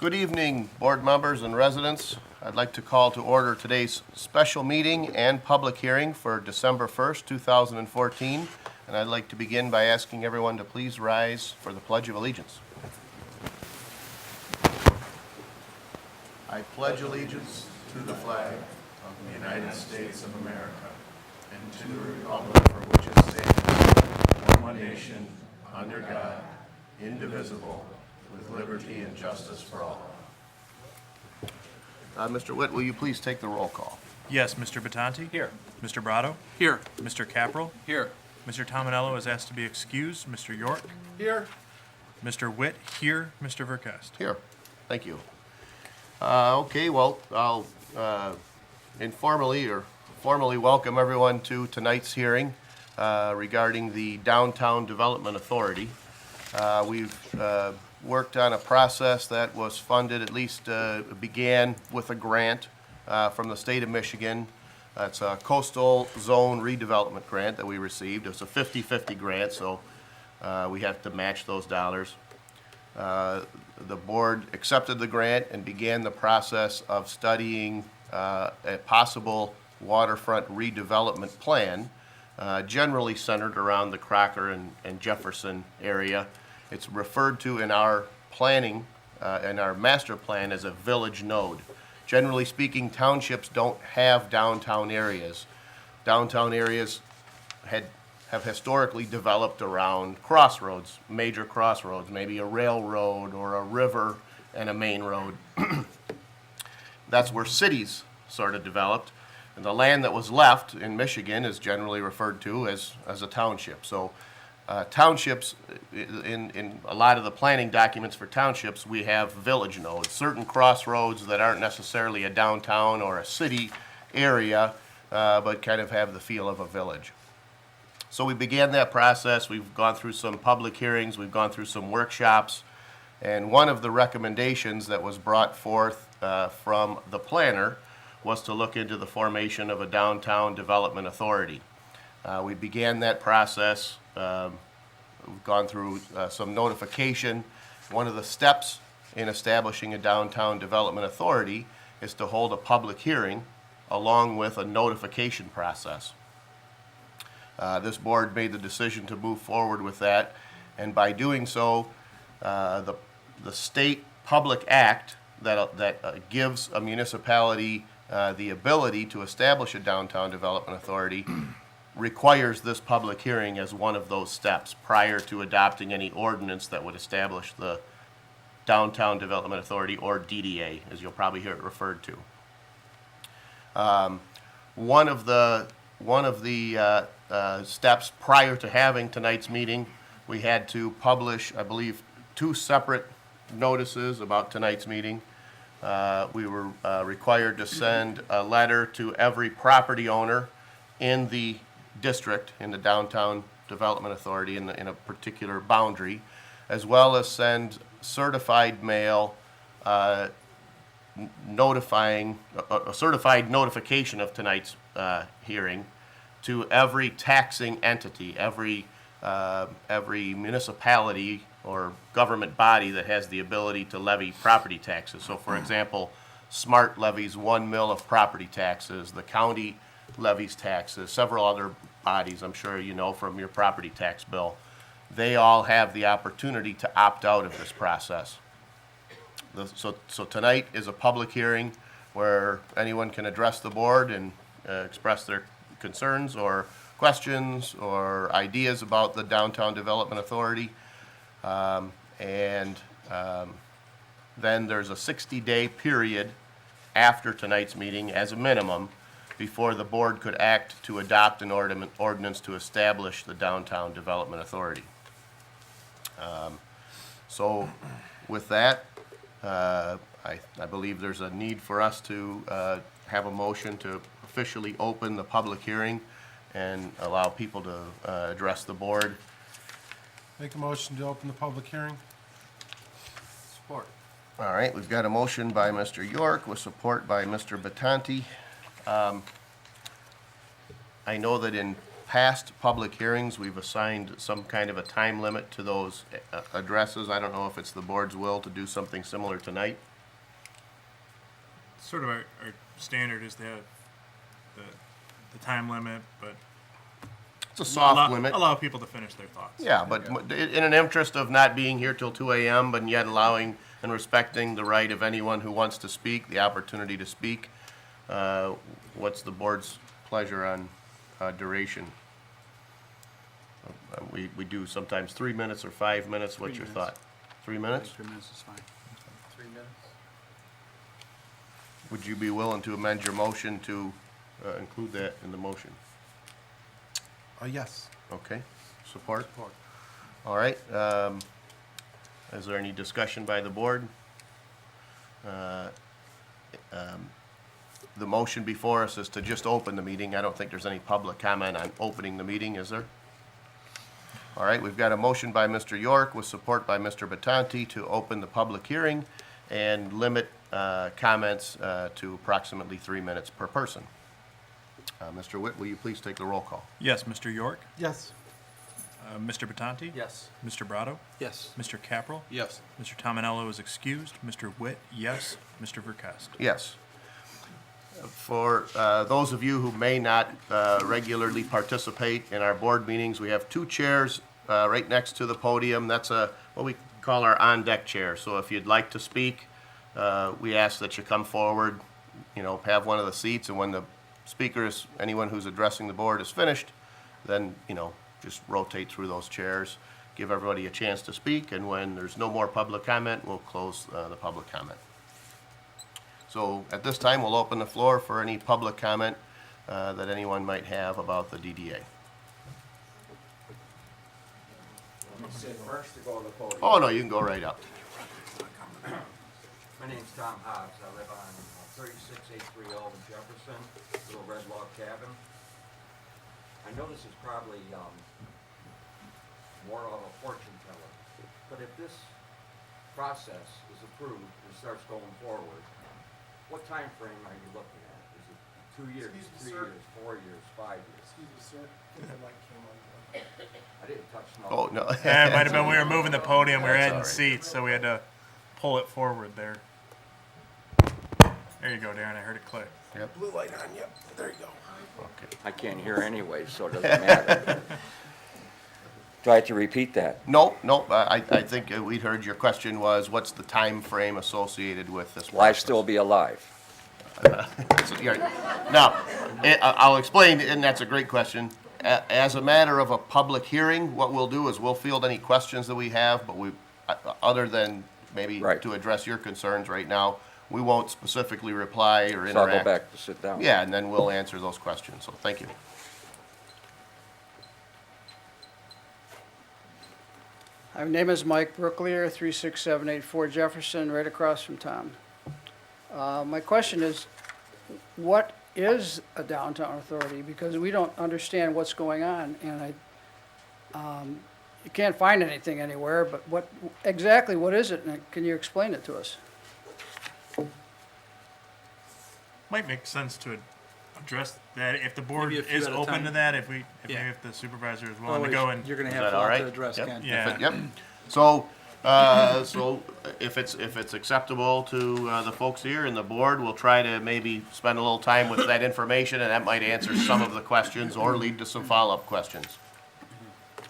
Good evening, board members and residents. I'd like to call to order today's special meeting and public hearing for December 1st, 2014. And I'd like to begin by asking everyone to please rise for the Pledge of Allegiance. I pledge allegiance to the flag of the United States of America and to the republic for which it stands, one nation, under God, indivisible, with liberty and justice for all. Mr. Witt, will you please take the roll call? Yes, Mr. Battanti? Here. Mr. Brado? Here. Mr. Capral? Here. Mr. Tominello is asked to be excused. Mr. York? Here. Mr. Witt? Here. Mr. Verkest? Here. Thank you. Okay, well, I'll formally welcome everyone to tonight's hearing regarding the Downtown Development Authority. We've worked on a process that was funded, at least began with a grant from the state of Michigan. It's a coastal zone redevelopment grant that we received. It's a 50-50 grant, so we have to match those dollars. The board accepted the grant and began the process of studying a possible waterfront redevelopment plan, generally centered around the Crocker and Jefferson area. It's referred to in our planning, in our master plan, as a village node. Generally speaking, townships don't have downtown areas. Downtown areas have historically developed around crossroads, major crossroads, maybe a railroad or a river and a main road. That's where cities sort of developed. And the land that was left in Michigan is generally referred to as a township. So townships, in a lot of the planning documents for townships, we have village nodes, certain crossroads that aren't necessarily a downtown or a city area, but kind of have the feel of a village. So we began that process. We've gone through some public hearings. We've gone through some workshops. And one of the recommendations that was brought forth from the planner was to look into the formation of a downtown development authority. We began that process. We've gone through some notification. One of the steps in establishing a downtown development authority is to hold a public hearing along with a notification process. This board made the decision to move forward with that, and by doing so, the state public act that gives a municipality the ability to establish a downtown development authority requires this public hearing as one of those steps prior to adopting any ordinance that would establish the Downtown Development Authority, or DDA, as you'll probably hear it referred to. One of the steps prior to having tonight's meeting, we had to publish, I believe, 2 separate notices about tonight's meeting. We were required to send a letter to every property owner in the district, in the Downtown Development Authority, in a particular boundary, as well as send certified mail notifying a certified notification of tonight's hearing to every taxing entity, every municipality or government body that has the ability to levy property taxes. So, for example, SMART levies 1 mil of property taxes. The county levies taxes. Several other bodies, I'm sure you know from your property tax bill. They all have the opportunity to opt out of this process. So tonight is a public hearing where anyone can address the board and express their concerns or questions or ideas about the Downtown Development Authority. Then there's a 60-day period after tonight's meeting as a minimum before the board could act to adopt an ordinance to establish the Downtown Development Authority. So with that, I believe there's a need for us to have a motion to officially open the public hearing and allow people to address the board. Make a motion to open the public hearing. Support. All right, we've got a motion by Mr. York with support by Mr. Battanti. I know that in past public hearings, we've assigned some kind of a time limit to those addresses. I don't know if it's the board's will to do something similar tonight. sort of our standard is to have the time limit, but It's a soft allow, limit. allow people to finish their thoughts. Yeah, but in an interest of not being here till 2 a.m., but yet allowing and respecting the right of anyone who wants to speak, the opportunity to speak, what's the board's pleasure on duration? We do sometimes 3 minutes or 5 minutes. What's your thought? 3 minutes? 3 minutes is fine. 3 minutes? Would you be willing to amend your motion to include that in the motion? Yes. Okay, support? Support. All right, is there any discussion by the board? The motion before us is to just open the meeting. I don't think there's any public comment on opening the meeting, is there? All right, we've got a motion by Mr. York with support by Mr. Batanti to open the public hearing and limit comments to approximately 3 minutes per person. Mr. Witt, will you please take the roll call? Yes, Mr. York, Yes. Mr. Batanti. Yes. Mr. Brado, Yes. Mr. Capral, Yes. Mr. Tominello is excused. Mr. Witt, yes. Mr. Verkast. Yes. For those of you who may not regularly participate in our board meetings, we have 2 chairs right next to the podium. That's what we call our on-deck chair. So if you'd like to speak, we ask that you come forward, have one of the seats, and when the speakers, anyone who's addressing the board is finished, then, just rotate through those chairs, give everybody a chance to speak, and when there's no more public comment, we'll close the public comment. So at this time, we'll open the floor for any public comment that anyone might have about the DDA. Sit first to go to the podium. Oh, no, you can go right up. My name's Tom Hobbs. I live on 36830 Jefferson, little red log cabin. I know this is probably more of a fortune teller, but if this process is approved and starts going forward, what time frame are you looking at? Is it 2 years, Excuse me, 3 sir. years, 4 years, 5 years? Excuse me, sir. I think the mic came on. I didn't touch no. Oh, no. Yeah, it might have been we were moving the podium, we were That's adding all right. seats, so we had to pull it forward there. There you go, Darren, I heard it click. Blue light on, yep. There you go. Okay. I can't hear anyway, so it doesn't matter. Do I have to repeat that? Nope. I think we heard your question was, what's the time frame associated with this Will I process? still be alive? Now, I'll explain, and that's a great question. As a matter of a public hearing, what we'll do is we'll field any questions that we have, but other than maybe Right. to address your concerns right now, we won't specifically reply or interact. So I'll go back to sit down. Yeah, and then we'll answer those questions, so thank you. My name is Mike Brooklier, 36784 Jefferson, right across from Tom. My question is, what is a downtown authority? Because we don't understand what's going on, and you can't find anything anywhere, but what is it, and can you explain it to us? Might make sense to address that if the board Maybe a few is at a open time. to that, if Yeah. maybe if the supervisor is willing to go and. You're gonna Is have that a all lot right? to address, Yep. Ken. Yeah. Yep. So if it's acceptable to the folks here and the board, we'll try to maybe spend a little time with that information, and that might answer some of the questions or lead to some follow-up questions.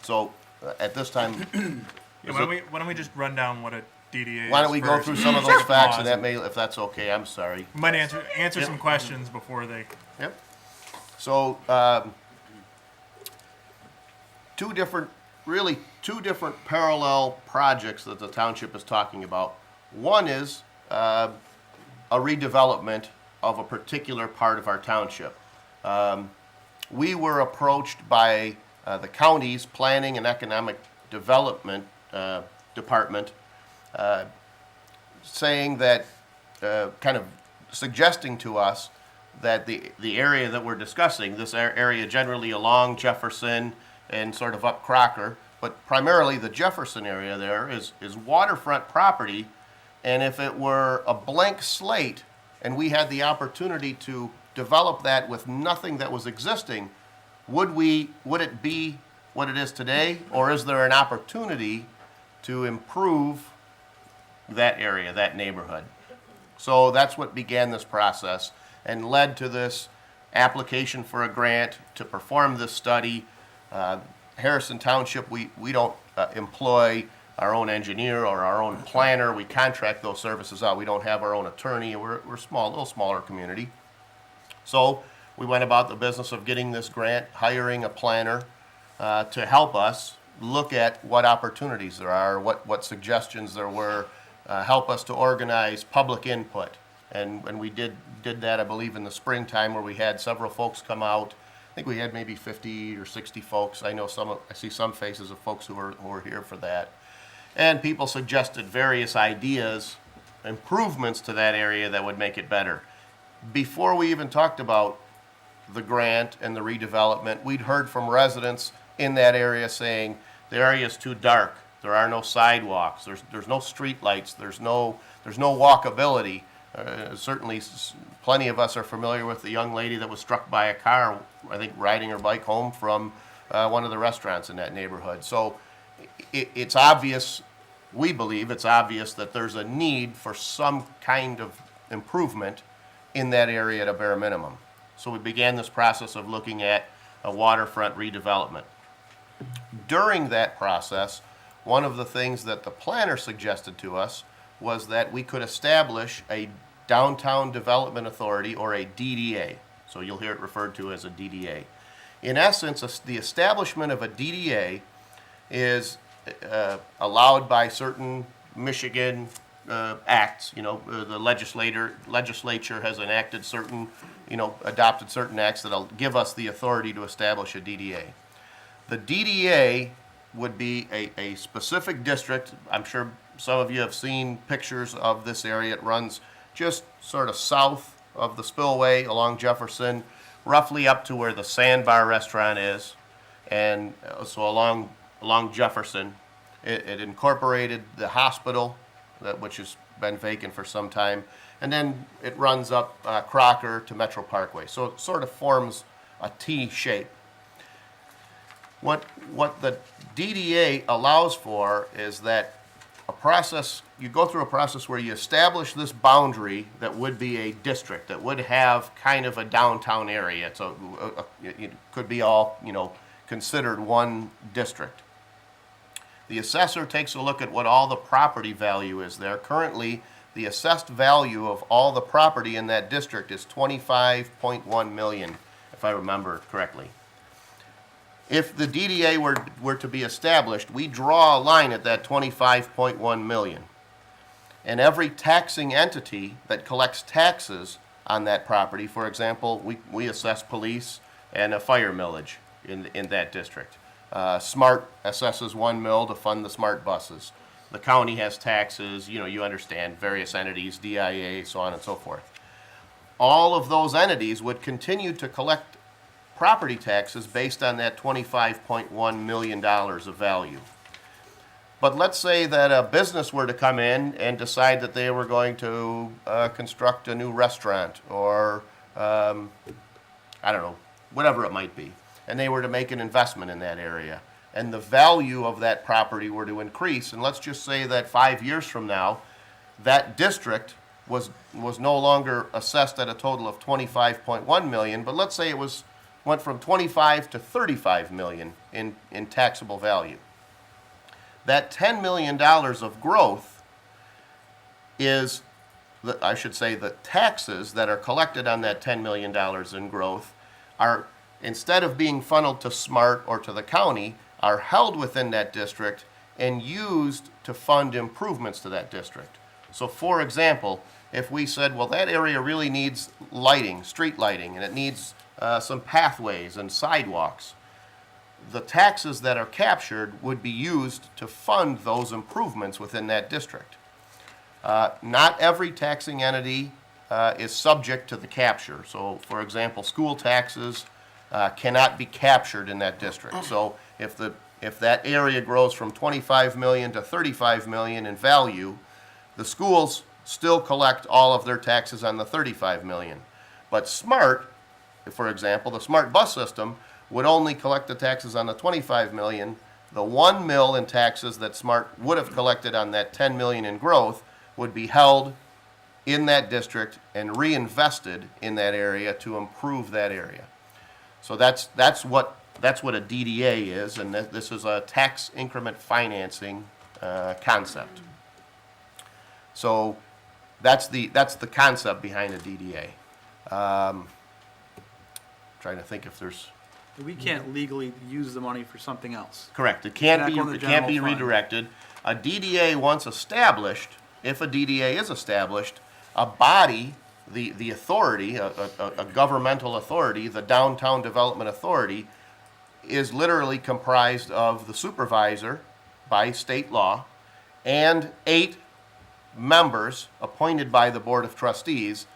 So at this time, Yeah, why don't we just run down what a DDA is? why don't we go first, through some of those facts, and laws, that may, if that's okay, I'm sorry. We might answer some questions before they. Yep. So, two different parallel projects that the township is talking about. One is a redevelopment of a particular part of our township. We were approached by the county's Planning and Economic Development Department saying that, kind of suggesting to us that the area that we're discussing, this area generally along Jefferson and sort of up Crocker, but primarily the Jefferson area there is waterfront property, and if it were a blank slate and we had the opportunity to develop that with nothing that was existing, would it be what it is today, or is there an opportunity to improve that area, that neighborhood? So that's what began this process and led to this application for a grant to perform this study. Harrison Township, we don't employ our own engineer or our own planner. We contract those services out. We don't have our own attorney. We're small, a little smaller community. So we went about the business of getting this grant, hiring a planner to help us look at what opportunities there are, what suggestions there were, help us to organize public input. And we did that, I believe, in the springtime, where we had several folks come out. I think we had maybe 50 or 60 folks. I see some faces of folks who were here for that. And people suggested various ideas, improvements to that area that would make it better. Before we even talked about the grant and the redevelopment, we'd heard from residents in that area saying the area is too dark. There are no sidewalks. There's no street lights. There's no walkability. Certainly, plenty of us are familiar with the young lady that was struck by a car, I think, riding her bike home from one of the restaurants in that neighborhood. So it's obvious, we believe it's obvious that there's a need for some kind of improvement in that area at a bare minimum. So we began this process of looking at a waterfront redevelopment. During that process, one of the things that the planner suggested to us was that we could establish a downtown development authority, or a DDA. So you'll hear it referred to as a DDA. In essence, the establishment of a DDA is allowed by certain Michigan acts. The legislature has enacted certain, adopted certain acts that'll give us the authority to establish a DDA. The DDA would be a specific district. I'm sure some of you have seen pictures of this area. It runs just sort of south of the spillway along Jefferson, roughly up to where the Sandbar restaurant is. And so along Jefferson, it incorporated the hospital, which has been vacant for some time. And then it runs up Crocker to Metro Parkway. So it sort of forms a T shape. What the DDA allows for is that you go through a process where you establish this boundary that would be a district, that would have kind of a downtown area. So it could be all, considered one district. The assessor takes a look at what all the property value is there. Currently, the assessed value of all the property in that district is $25.1 million, if I remember correctly. If the DDA were to be established, we draw a line at that $25.1 million. And every taxing entity that collects taxes on that property, for example, we assess police and a fire millage in that district. SMART assesses 1 mil to fund the SMART buses. The county has taxes, you understand, various entities, DIA, so on and so forth. All of those entities would continue to collect property taxes based on that $25.1 million of value. But let's say that a business were to come in and decide that they were going to construct a new restaurant, or I don't know, whatever it might be, and they were to make an investment in that area, and the value of that property were to increase, and let's just say that 5 years from now, that district was no longer assessed at a total of $25.1 million, but let's say it went from 25 to 35 million in taxable value. That $10 million of growth is, the taxes that are collected on that $10 million in growth are, instead of being funneled to SMART or to the county, are held within that district and used to fund improvements to that district. So for example, if we said, well, that area really needs lighting, street lighting, and it needs some pathways and sidewalks, the taxes that are captured would be used to fund those improvements within that district. Not every taxing entity is subject to the capture. So, for example, school taxes cannot be captured in that district. So if that area grows from 25 million to 35 million in value, the schools still collect all of their taxes on the 35 million. But SMART, for example, the SMART bus system would only collect the taxes on the 25 million. The 1 mil in taxes that SMART would have collected on that 10 million in growth would be held in that district and reinvested in that area to improve that area. So that's what a DDA is, and this is a tax increment financing concept. So that's the concept behind a DDA. Trying to think if there's. We can't legally use the money for something else. Correct. It can't Back be, on the it can't be general fund. redirected. A DDA once established, if a DDA is established, a body, the authority, a governmental authority, the Downtown Development Authority, is literally comprised of the supervisor by state law and 8 members appointed by the Board of Trustees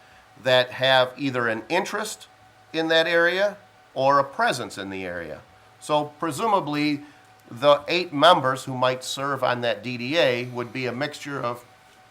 that have either an interest in that area or a presence in the area. So presumably, the 8 members who might serve on that DDA would be a mixture of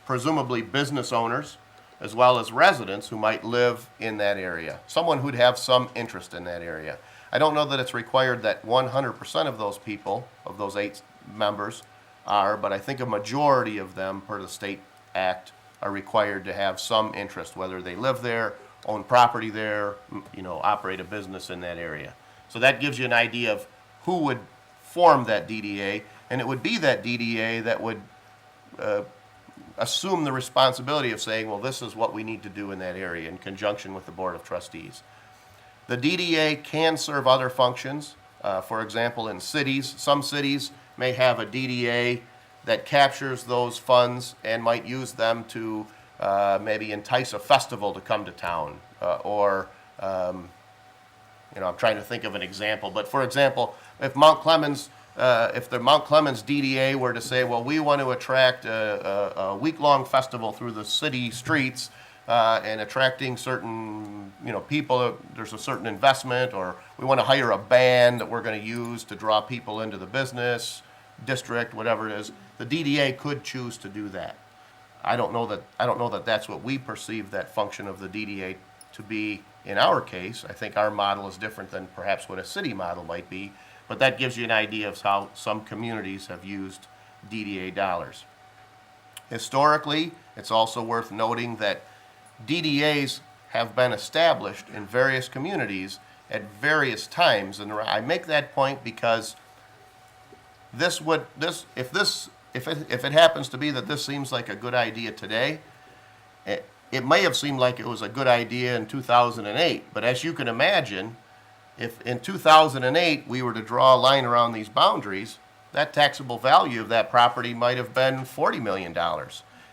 presumably business owners as well as residents who might live in that area, someone who'd have some interest in that area. I don't know that it's required that 100% of those people, of those 8 members, are, but I think a majority of them, per the state act, are required to have some interest, whether they live there, own property there, operate a business in that area. So that gives you an idea of who would form that DDA, and it would be that DDA that would assume the responsibility of saying, well, this is what we need to do in that area in conjunction with the Board of Trustees. The DDA can serve other functions. For example, in cities, some cities may have a DDA that captures those funds and might use them to maybe entice a festival to come to town. I'm trying to think of an example, but for example, if the Mount Clemens DDA were to say, well, we want to attract a week-long festival through the city streets and attracting certain, people, there's a certain investment, or we want to hire a band that we're going to use to draw people into the business district, whatever it is, the DDA could choose to do that. I don't know that that's what we perceive that function of the DDA to be in our case. I think our model is different than perhaps what a city model might be, but that gives you an idea of how some communities have used DDA dollars. Historically, it's also worth noting that DDAs have been established in various communities at various times, and I make that point because if it happens to be that this seems like a good idea today, it may have seemed like it was a good idea in 2008, but as you can imagine, if in 2008 we were to draw a line around these boundaries, that taxable value of that property might have been $40 million.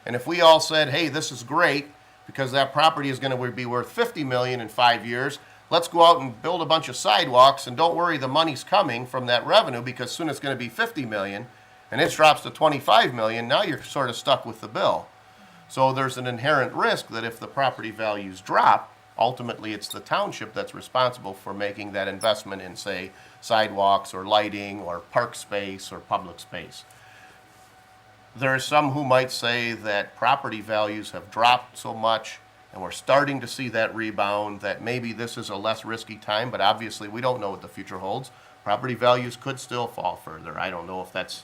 And if we all said, hey, this is great because that property is going to be worth $50 million in 5 years, let's go out and build a bunch of sidewalks, and don't worry, the money's coming from that revenue because soon it's going to be $50 million, and it drops to $25 million, now you're sort of stuck with the bill. So there's an inherent risk that if the property values drop, ultimately it's the township that's responsible for making that investment in, say, sidewalks or lighting or park space or public space. There are some who might say that property values have dropped so much and we're starting to see that rebound that maybe this is a less risky time, but obviously we don't know what the future holds. Property values could still fall further. I don't know if that's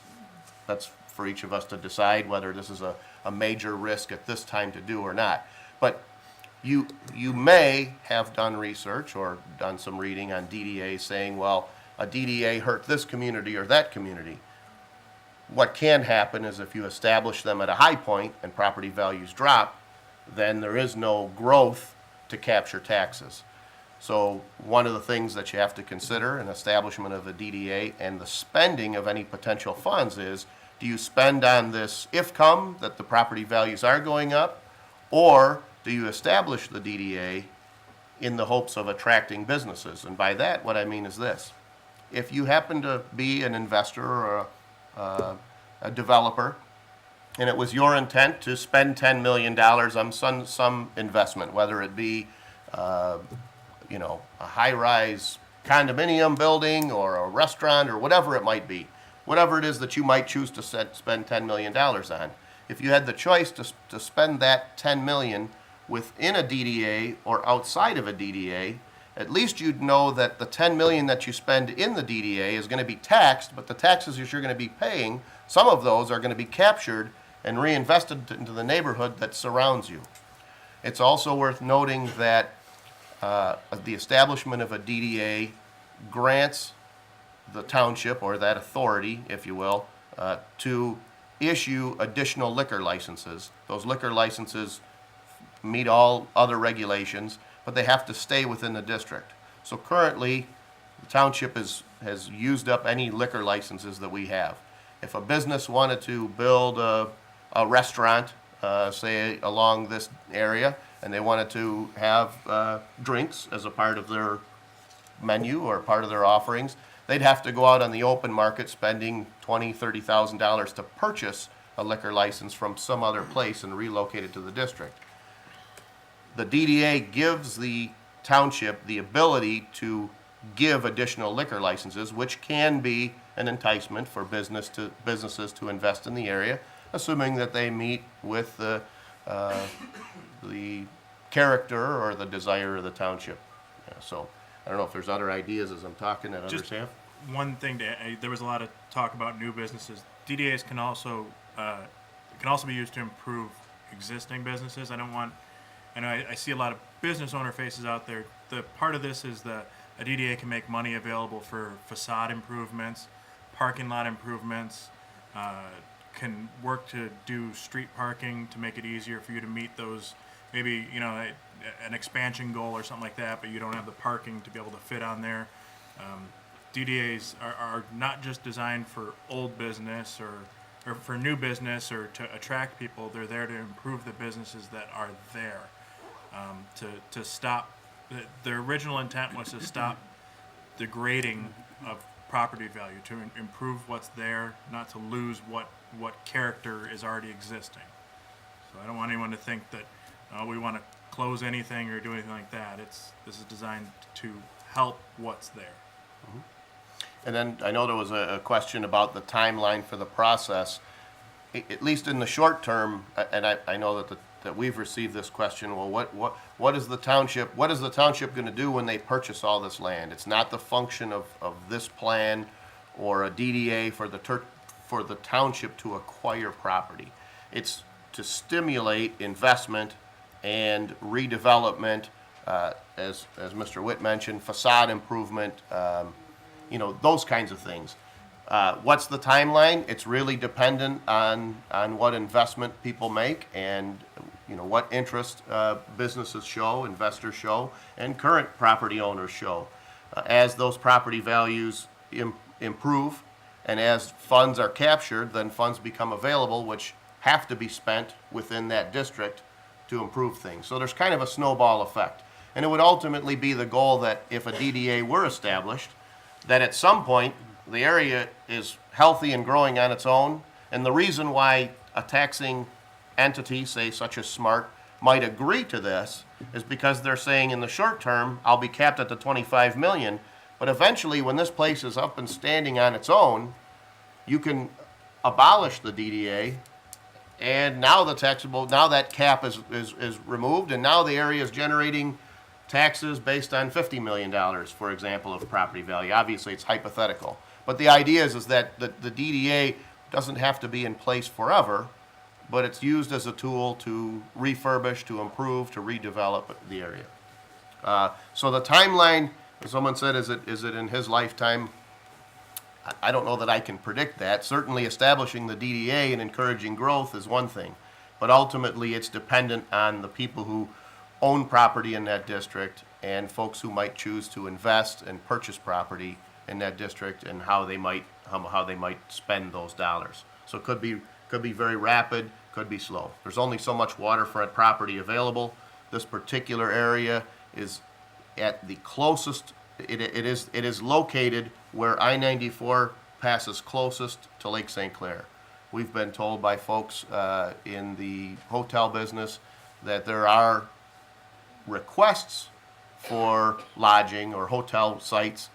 for each of us to decide whether this is a major risk at this time to do or not. But you may have done research or done some reading on DDA saying, well, a DDA hurt this community or that community. What can happen is if you establish them at a high point and property values drop, then there is no growth to capture taxes. So one of the things that you have to consider in establishment of a DDA and the spending of any potential funds is, do you spend on this if-come that the property values are going up, or do you establish the DDA in the hopes of attracting businesses? And by that, what I mean is this. If you happen to be an investor or a developer, and it was your intent to spend $10 million on some investment, whether it be a high-rise condominium building or a restaurant or whatever it might be, whatever it is that you might choose to spend $10 million on. If you had the choice to spend that $10 million within a DDA or outside of a DDA, at least you'd know that the $10 million that you spend in the DDA is going to be taxed, but the taxes that you're going to be paying, some of those are going to be captured and reinvested into the neighborhood that surrounds you. It's also worth noting that the establishment of a DDA grants the township, or that authority, if you will, to issue additional liquor licenses. Those liquor licenses meet all other regulations, but they have to stay within the district. So currently, the township has used up any liquor licenses that we have. If a business wanted to build a restaurant, say along this area, and they wanted to have drinks as a part of their menu or part of their offerings, they'd have to go out on the open market spending $20,000, $30,000 to purchase a liquor license from some other place and relocate it to the district. The DDA gives the township the ability to give additional liquor licenses, which can be an enticement for businesses to invest in the area, assuming that they meet with the character or the desire of the township. Yeah, so I don't know if there's other ideas as I'm talking that others Just have. one thing there was a lot of talk about new businesses. DDAs can also be used to improve existing businesses. I see a lot of business owner faces out there. The part of this is that a DDA can make money available for facade improvements, parking lot improvements, can work to do street parking to make it easier for you to meet those, maybe, an expansion goal or something like that, but you don't have the parking to be able to fit on there. DDAs are not just designed for old business or for new business or to attract people. They're there to improve the businesses that are there. To stop, the original intent was to stop the grading of property value, to improve what's there, not to lose what character is already existing. So I don't want anyone to think that we want to close anything or do anything like that. This is designed to help what's there. And then I know there was a question about the timeline for the process. At least in the short term, and I know that we've received this question. Well, what is the township going to do when they purchase all this land? It's not the function of this plan or a DDA for the township to acquire property. It's to stimulate investment and redevelopment, as Mr. Witt mentioned, facade improvement, those kinds of things. What's the timeline? It's really dependent on what investment people make and what interest businesses show, investors show, and current property owners show. As those property values improve and as funds are captured, then funds become available, which have to be spent within that district to improve things. So there's kind of a snowball effect. And it would ultimately be the goal that if a DDA were established, that at some point the area is healthy and growing on its own. And the reason why a taxing entity, say such as SMART, might agree to this is because they're saying in the short term, I'll be capped at the 25 million, but eventually when this place is up and standing on its own, you can abolish the DDA, and now that cap is removed, and now the area is generating taxes based on $50 million, for example, of property value. Obviously, it's hypothetical. But the idea is that the DDA doesn't have to be in place forever, but it's used as a tool to refurbish, to improve, to redevelop the area. So the timeline, someone said, is it in his lifetime? I don't know that I can predict that. Certainly establishing the DDA and encouraging growth is one thing, but ultimately it's dependent on the people who own property in that district and folks who might choose to invest and purchase property in that district and how they might spend those dollars. So it could be very rapid, could be slow. There's only so much waterfront property available. This particular area is at the closest. It is located where I-94 passes closest to Lake St. Clair. We've been told by folks in the hotel business that there are requests for lodging or hotel sites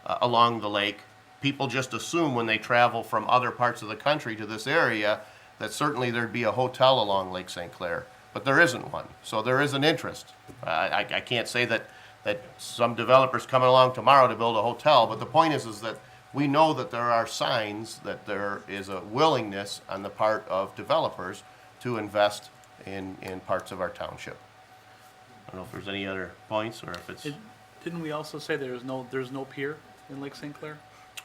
along the lake. People just assume when they travel from other parts of the country to this area that certainly there'd be a hotel along Lake St. Clair, but there isn't one. So there is an interest. I can't say that some developer's coming along tomorrow to build a hotel, but the point is that we know that there are signs that there is a willingness on the part of developers to invest in parts of our township. don't know if there's any other points or if it's, Didn't we also say there's no pier in Lake St. Clair?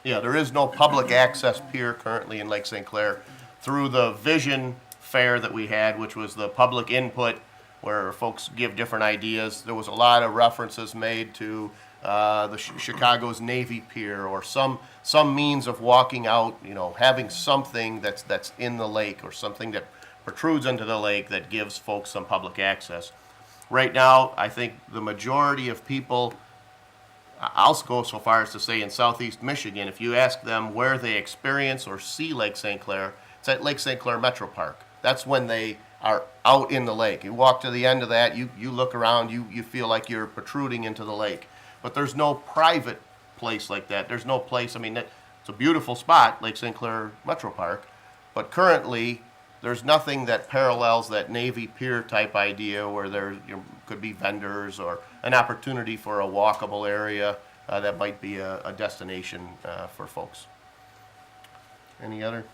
yeah, there is no public access pier currently in Lake St. Clair. Through the vision fair that we had, which was the public input where folks give different ideas, there was a lot of references made to Chicago's Navy Pier or some means of walking out, you know, having something that's in the lake or something that protrudes into the lake that gives folks some public access. Right now, I think the majority of people, I'll go so far as to say in southeast Michigan, if you ask them where they experience or see Lake St. Clair, it's at Lake St. Clair Metro Park. That's when they are out in the lake. You walk to the end of that, you look around, you feel like you're protruding into the lake. But there's no private place like that. There's no place, I mean, it's a beautiful spot, Lake St. Clair Metro Park, but currently there's nothing that parallels that Navy Pier type idea where there could be vendors or an opportunity for a walkable area that might be a destination for folks. Any other?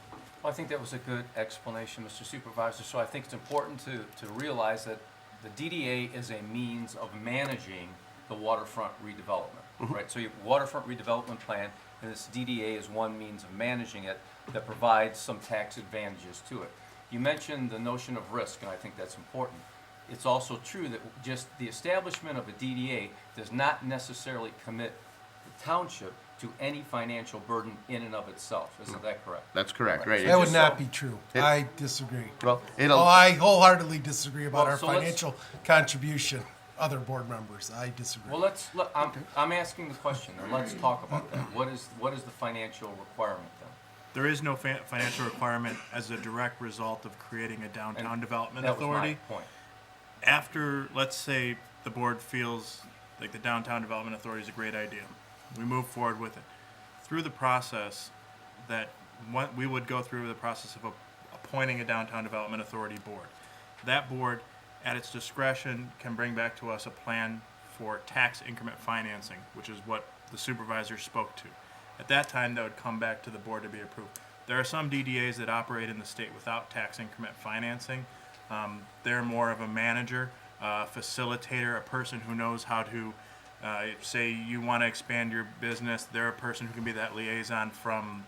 Well, I think that was a good explanation, Mr. Supervisor. So I think it's important to realize that the DDA is a means of managing the waterfront redevelopment, right? So your waterfront redevelopment plan, and this DDA is one means of managing it that provides some tax advantages to it. You mentioned the notion of risk, and I think that's important. It's also true that just the establishment of a DDA does not necessarily commit the township to any financial burden in and of itself. Isn't that correct? That's correct, right? That would just not so- be true. It- I disagree. Well, I wholeheartedly disagree about Well, our so let's- financial contribution. Other board members, I disagree. Well, I'm asking the question, and let's talk about that. What is the financial requirement then? There is no financial requirement as a direct result of creating a downtown development That was my authority. point. After, let's say, the board feels like the downtown development authority is a great idea, we move forward with it. Through the process we would go through the process of appointing a downtown development authority board. That board, at its discretion, can bring back to us a plan for tax increment financing, which is what the supervisor spoke to. At that time, that would come back to the board to be approved. There are some DDAs that operate in the state without tax increment financing. They're more of a manager, facilitator, a person who knows how to, say you want to expand your business, they're a person who can be that liaison from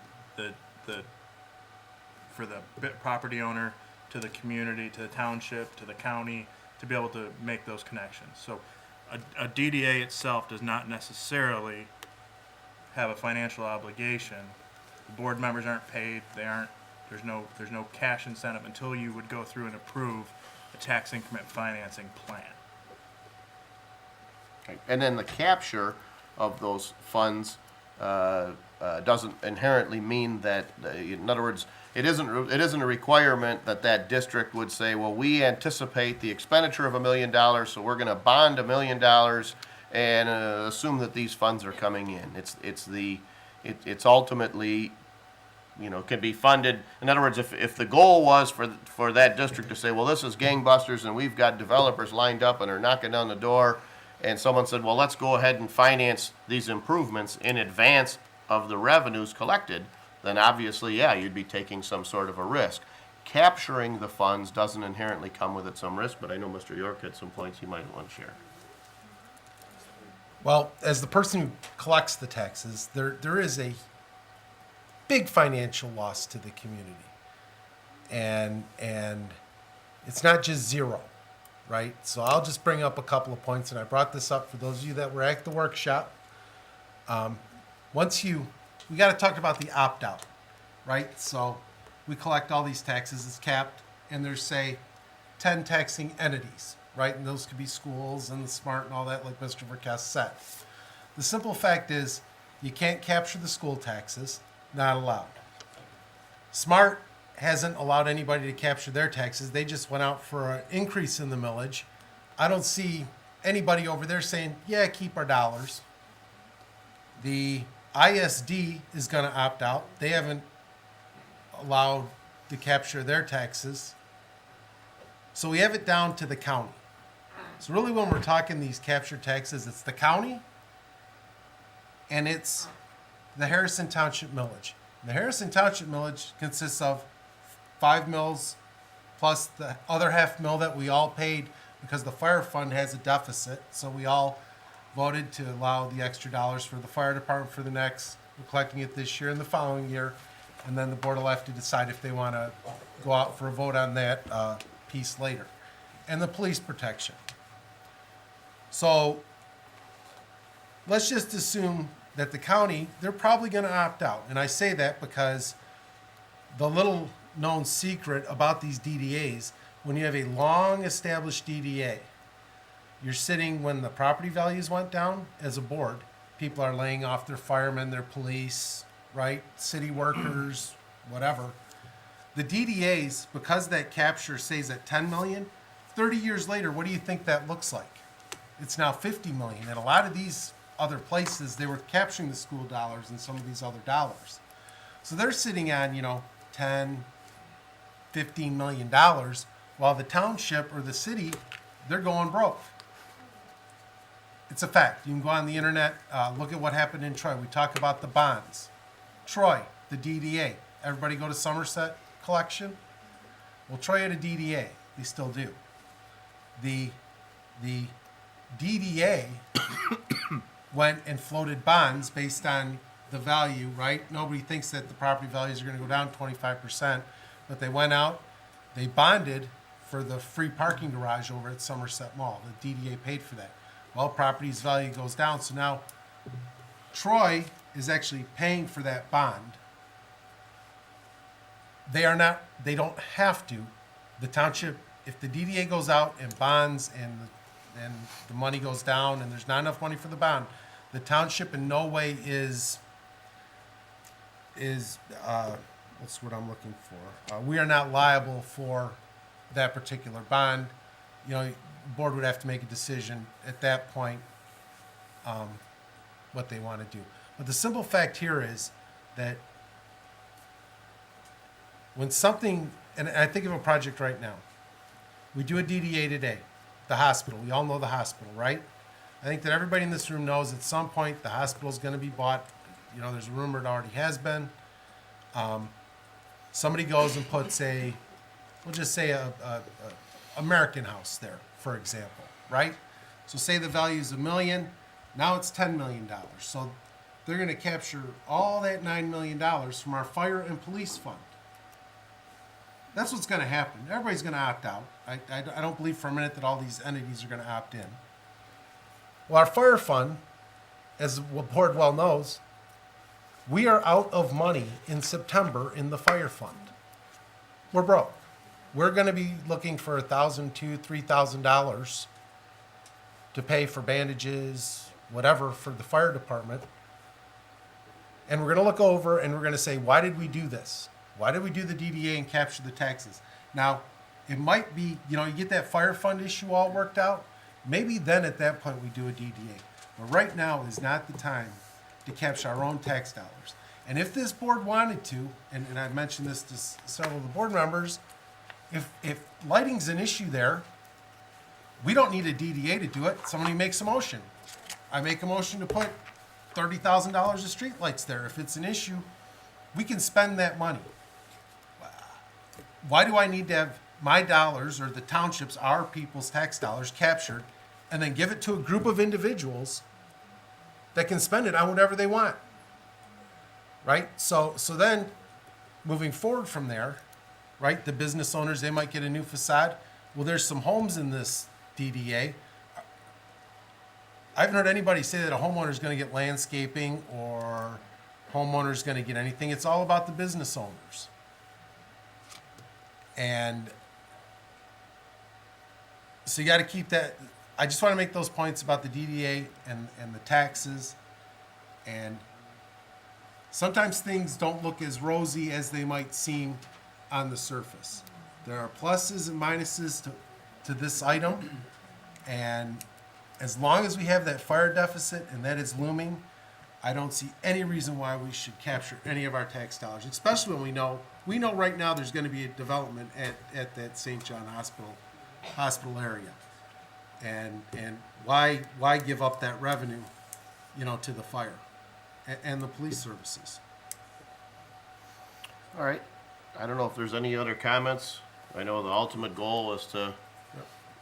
for the property owner to the community, to the township, to the county, to be able to make those connections. So a DDA itself does not necessarily have a financial obligation. The board members aren't paid, there's no cash incentive until you would go through and approve a tax increment financing plan. And then the capture of those funds doesn't inherently mean that, in other words, it isn't a requirement that district would say, well, we anticipate the expenditure of $1 million, so we're going to bond $1 million and assume that these funds are coming in. It's ultimately, you know, can be funded. In other words, if the goal was for that district to say, well, this is gangbusters and we've got developers lined up and are knocking down the door, and someone said, well, let's go ahead and finance these improvements in advance of the revenues collected, then obviously, yeah, you'd be taking some sort of a risk. Capturing the funds doesn't inherently come with it some risk, but I know Mr. York had some points he might want to share. Well, as the person who collects the taxes, there is a big financial loss to the community. And it's not just zero, right? So I'll just bring up a couple of points, and I brought this up for those of you that were at the workshop. We got to talk about the opt-out, right? So we collect all these taxes, it's capped, and there's, say, 10 taxing entities, right? And those could be schools and the SMART and all that, like Mr. Verkest said. The simple fact is, you can't capture the school taxes, not allowed. SMART hasn't allowed anybody to capture their taxes. They just went out for an increase in the millage. I don't see anybody over there saying, yeah, keep our dollars. The ISD is going to opt out. They haven't allowed to capture their taxes. So we have it down to the county. So really when we're talking these captured taxes, it's the county and it's the Harrison Township millage. The Harrison Township millage consists of 5 mills plus the other half mill that we all paid because the fire fund has a deficit. So we all voted to allow the extra dollars for the fire department for the next, we're collecting it this year and the following year. And then the board will have to decide if they want to go out for a vote on that piece later. And the police protection. So let's just assume that the county, they're probably going to opt out. And I say that because the little known secret about these DDAs, when you have a long established DDA, you're sitting when the property values went down as a board, people are laying off their firemen, their police, right? City workers, whatever. The DDAs, because that capture stays at 10 million, 30 years later, what do you think that looks like? It's now 50 million. And a lot of these other places, they were capturing the school dollars and some of these other dollars. So they're sitting on, 10, $15 million, while the township or the city, they're going broke. It's a fact. You can go on the internet, look at what happened in Troy. We talk about the bonds. Troy, the DDA. Everybody go to Somerset collection? Well, Troy had a DDA. They still do. The DDA went and floated bonds based on the value, right? Nobody thinks that the property values are going to go down 25%, but they went out, they bonded for the free parking garage over at Somerset Mall. The DDA paid for that. Well, property's value goes down, so now Troy is actually paying for that bond. They don't have to. The township, if the DDA goes out and bonds and the money goes down and there's not enough money for the bond, the township in no way is what's what I'm looking for? We are not liable for that particular bond. The board would have to make a decision at that point what they want to do. But the simple fact here is that when something, and I think of a project right now, we do a DDA today, the hospital. We all know the hospital, right? I think that everybody in this room knows at some point the hospital is going to be bought. There's a rumor it already has been. Somebody goes and puts we'll just say a American House there, for example, right? So say the value is $1 million, now it's $10 million. So they're going to capture all that $9 million from our fire and police fund. That's what's going to happen. Everybody's going to opt out. I don't believe for a minute that all these entities are going to opt in. Well, our fire fund, as the board well knows, we are out of money in September in the fire fund. We're broke. We're going to be looking for $1,000, $2,000, $3,000 to pay for bandages, whatever, for the fire department. And we're going to look over and we're going to say, why did we do this? Why did we do the DDA and capture the taxes? Now, it might be, you get that fire fund issue all worked out. Maybe then at that point we do a DDA. But right now is not the time to capture our own tax dollars. And if this board wanted to, and I've mentioned this to several of the board members, if lighting's an issue there, we don't need a DDA to do it. Somebody makes a motion. I make a motion to put $30,000 of street lights there. If it's an issue, we can spend that money. Why do I need to have my dollars or the township's, our people's tax dollars captured and then give it to a group of individuals that can spend it on whatever they want? Right? So then moving forward from there, right, the business owners, they might get a new facade. Well, there's some homes in this DDA. I haven't heard anybody say that a homeowner is going to get landscaping or homeowner is going to get anything. It's all about the business owners. And so you got to keep that. I just want to make those points about the DDA and the taxes. And sometimes things don't look as rosy as they might seem on the surface. There are pluses and minuses to this item. And as long as we have that fire deficit and that is looming, I don't see any reason why we should capture any of our tax dollars, especially when we know right now there's going to be a development at that St. John hospital area. And why give up that revenue, to the fire and the police services? All right. I don't know if there's any other comments. I know the ultimate goal is to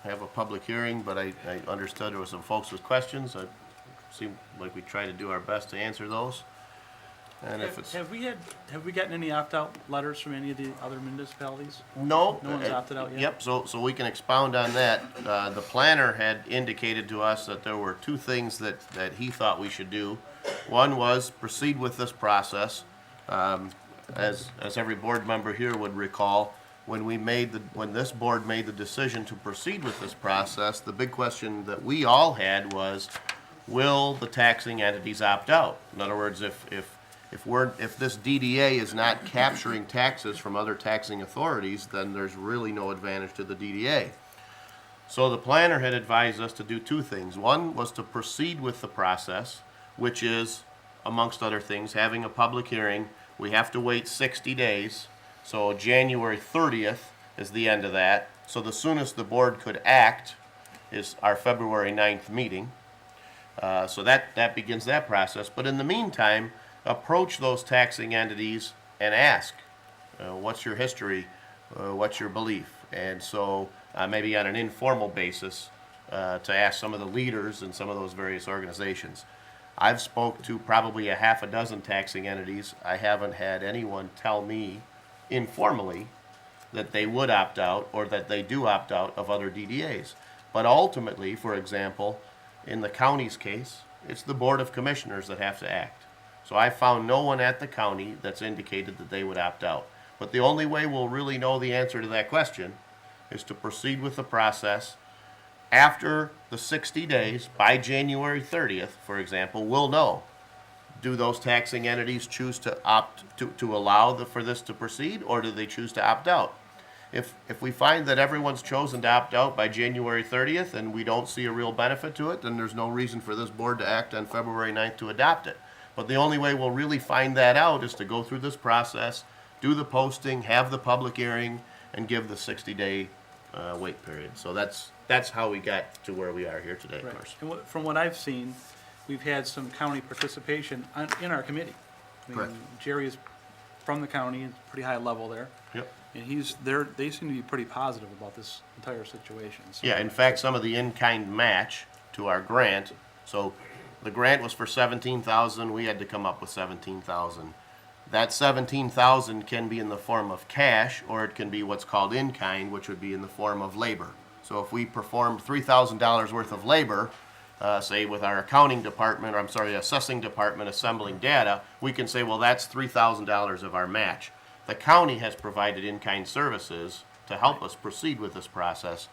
have a public hearing, but I understood there were some folks with questions. It seemed like we tried to do our best to answer those. And if it's, Have we gotten any opt-out letters from any of the other municipalities? no. No one's opted out yet? Yep, so we can expound on that. The planner had indicated to us that there were two things that he thought we should do. One was proceed with this process. As every board member here would recall, when this board made the decision to proceed with this process, the big question that we all had was, will the taxing entities opt out? In other words, if this DDA is not capturing taxes from other taxing authorities, then there's really no advantage to the DDA. So the planner had advised us to do two things. One was to proceed with the process, which is, amongst other things, having a public hearing. We have to wait 60 days, so January 30th is the end of that. So the soonest the board could act is our February 9th meeting. So that begins that process. But in the meantime, approach those taxing entities and ask, what's your history, what's your belief? And so maybe on an informal basis to ask some of the leaders in some of those various organizations. I've spoke to probably a half a dozen taxing entities. I haven't had anyone tell me informally that they would opt out or that they do opt out of other DDAs. But ultimately, for example, in the county's case, it's the Board of Commissioners that have to act. So I found no one at the county that's indicated that they would opt out. But the only way we'll really know the answer to that question is to proceed with the process. After the 60 days, by January 30th, for example, we'll know. Do those taxing entities choose to allow for this to proceed, or do they choose to opt out? If we find that everyone's chosen to opt out by January 30th and we don't see a real benefit to it, then there's no reason for this board to act on February 9th to adopt it. But the only way we'll really find that out is to go through this process, do the posting, have the public hearing, and give the 60-day wait period. So that's how we got to where we are here today, of Right. course. And from what I've seen, we've had some county participation in our committee. I mean, Correct. Jerry is from the county, it's pretty high level there. Yep. And they seem to be pretty positive about this entire situation. So- Yeah, in fact, some of the in-kind match to our grant, so the grant was for 17,000, we had to come up with 17,000. That 17,000 can be in the form of cash, or it can be what's called in-kind, which would be in the form of labor. So if we performed $3,000 worth of labor, say with our accounting department, or I'm sorry, assessing department assembling data, we can say, well, that's $3,000 of our match. The county has provided in-kind services to help us proceed with this process.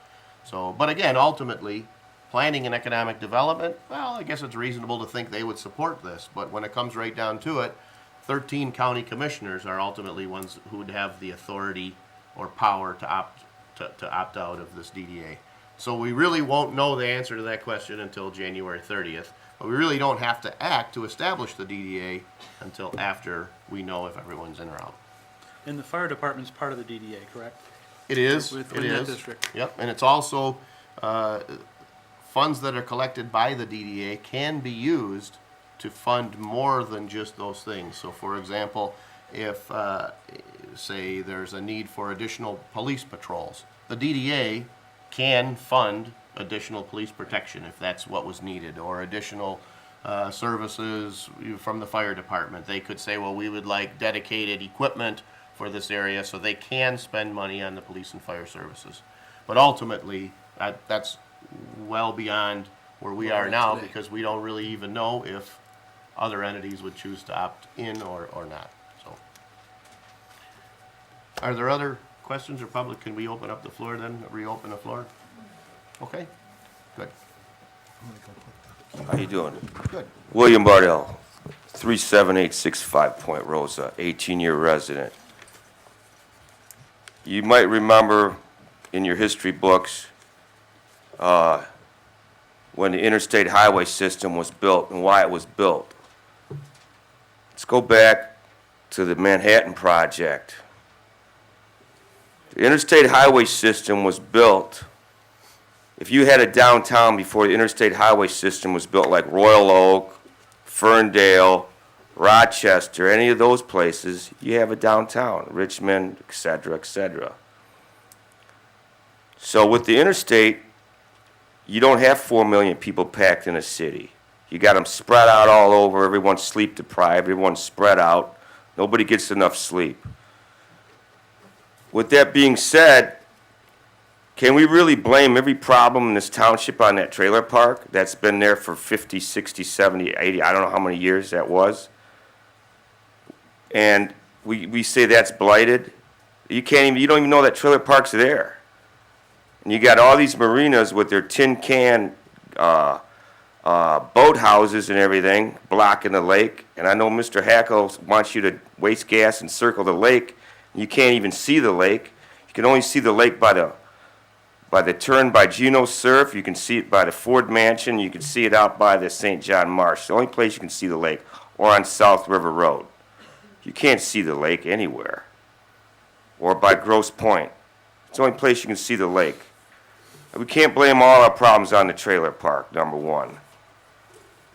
So, but again, ultimately, planning and economic development, well, I guess it's reasonable to think they would support this. But when it comes right down to it, 13 county commissioners are ultimately ones who would have the authority or power to opt out of this DDA. So we really won't know the answer to that question until January 30th. But we really don't have to act to establish the DDA until after we know if everyone's in or out. And the fire department's part of the DDA, correct? It is, Within it that is. district. Yep, and it's also, funds that are collected by the DDA can be used to fund more than just those things. So for example, if, say, there's a need for additional police patrols, the DDA can fund additional police protection if that's what was needed, or additional services from the fire department. They could say, well, we would like dedicated equipment for this area, so they can spend money on the police and fire services. But ultimately, that's well beyond where we are now, today. because we don't really even know if other entities would choose to opt in or not. So, are there other questions or public? Can we open up the floor then, reopen the floor? Okay, good, How you doing? good. William Bardell, 37865 Point Rosa, 18-year resident. You might remember in your history books when the interstate highway system was built and why it was built. Let's go back to the Manhattan Project. The interstate highway system was built. If you had a downtown before the interstate highway system was built, like Royal Oak, Ferndale, Rochester, any of those places, you have a downtown, Richmond, et cetera, et cetera. So with the interstate, you don't have 4 million people packed in a city. You got them spread out all over, everyone's sleep deprived, everyone's spread out, nobody gets enough sleep. With that being said, can we really blame every problem in this township on that trailer park that's been there for 50, 60, 70, 80, I don't know how many years that was? And we say that's blighted. You don't even know that trailer park's there. And you got all these marinas with their tin can boat houses and everything blocking the lake. And I know Mr. Hackle wants you to waste gas and circle the lake. You can't even see the lake. You can only see the lake by the turn by Geno Surf. You can see it by the Ford Mansion. You can see it out by the St. John Marsh. The only place you can see the lake, or on South River Road. You can't see the lake anywhere. Or by Grosse Point. It's the only place you can see the lake. We can't blame all our problems on the trailer park, number one.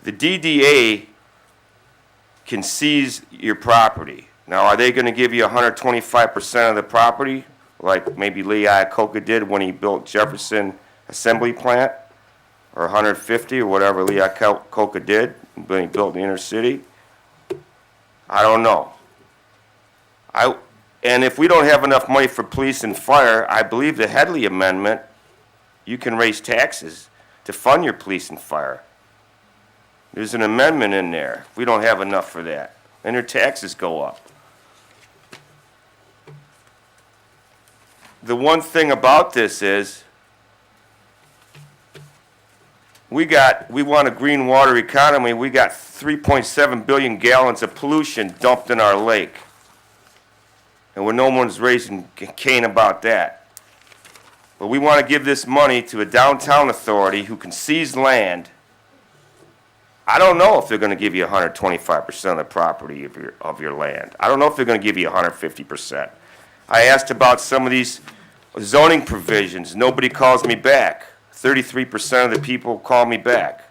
The DDA can seize your property. Now, are they gonna give you 125% of the property, like maybe Lee Iacocca did when he built Jefferson Assembly Plant? Or 150, or whatever Lee Iacocca did when he built the inner city? I don't know. And if we don't have enough money for police and fire, I believe the Headley Amendment, you can raise taxes to fund your police and fire. There's an amendment in there. If we don't have enough for that, then their taxes go up. The one thing about this is, we want a green water economy. We got 3.7 billion gallons of pollution dumped in our lake. And when no one's raising Cain about that. But we want to give this money to a downtown authority who can seize land. I don't know if they're going to give you 125% of the property of your land. I don't know if they're going to give you 150%. I asked about some of these zoning provisions. Nobody calls me back. 33% of the people call me back.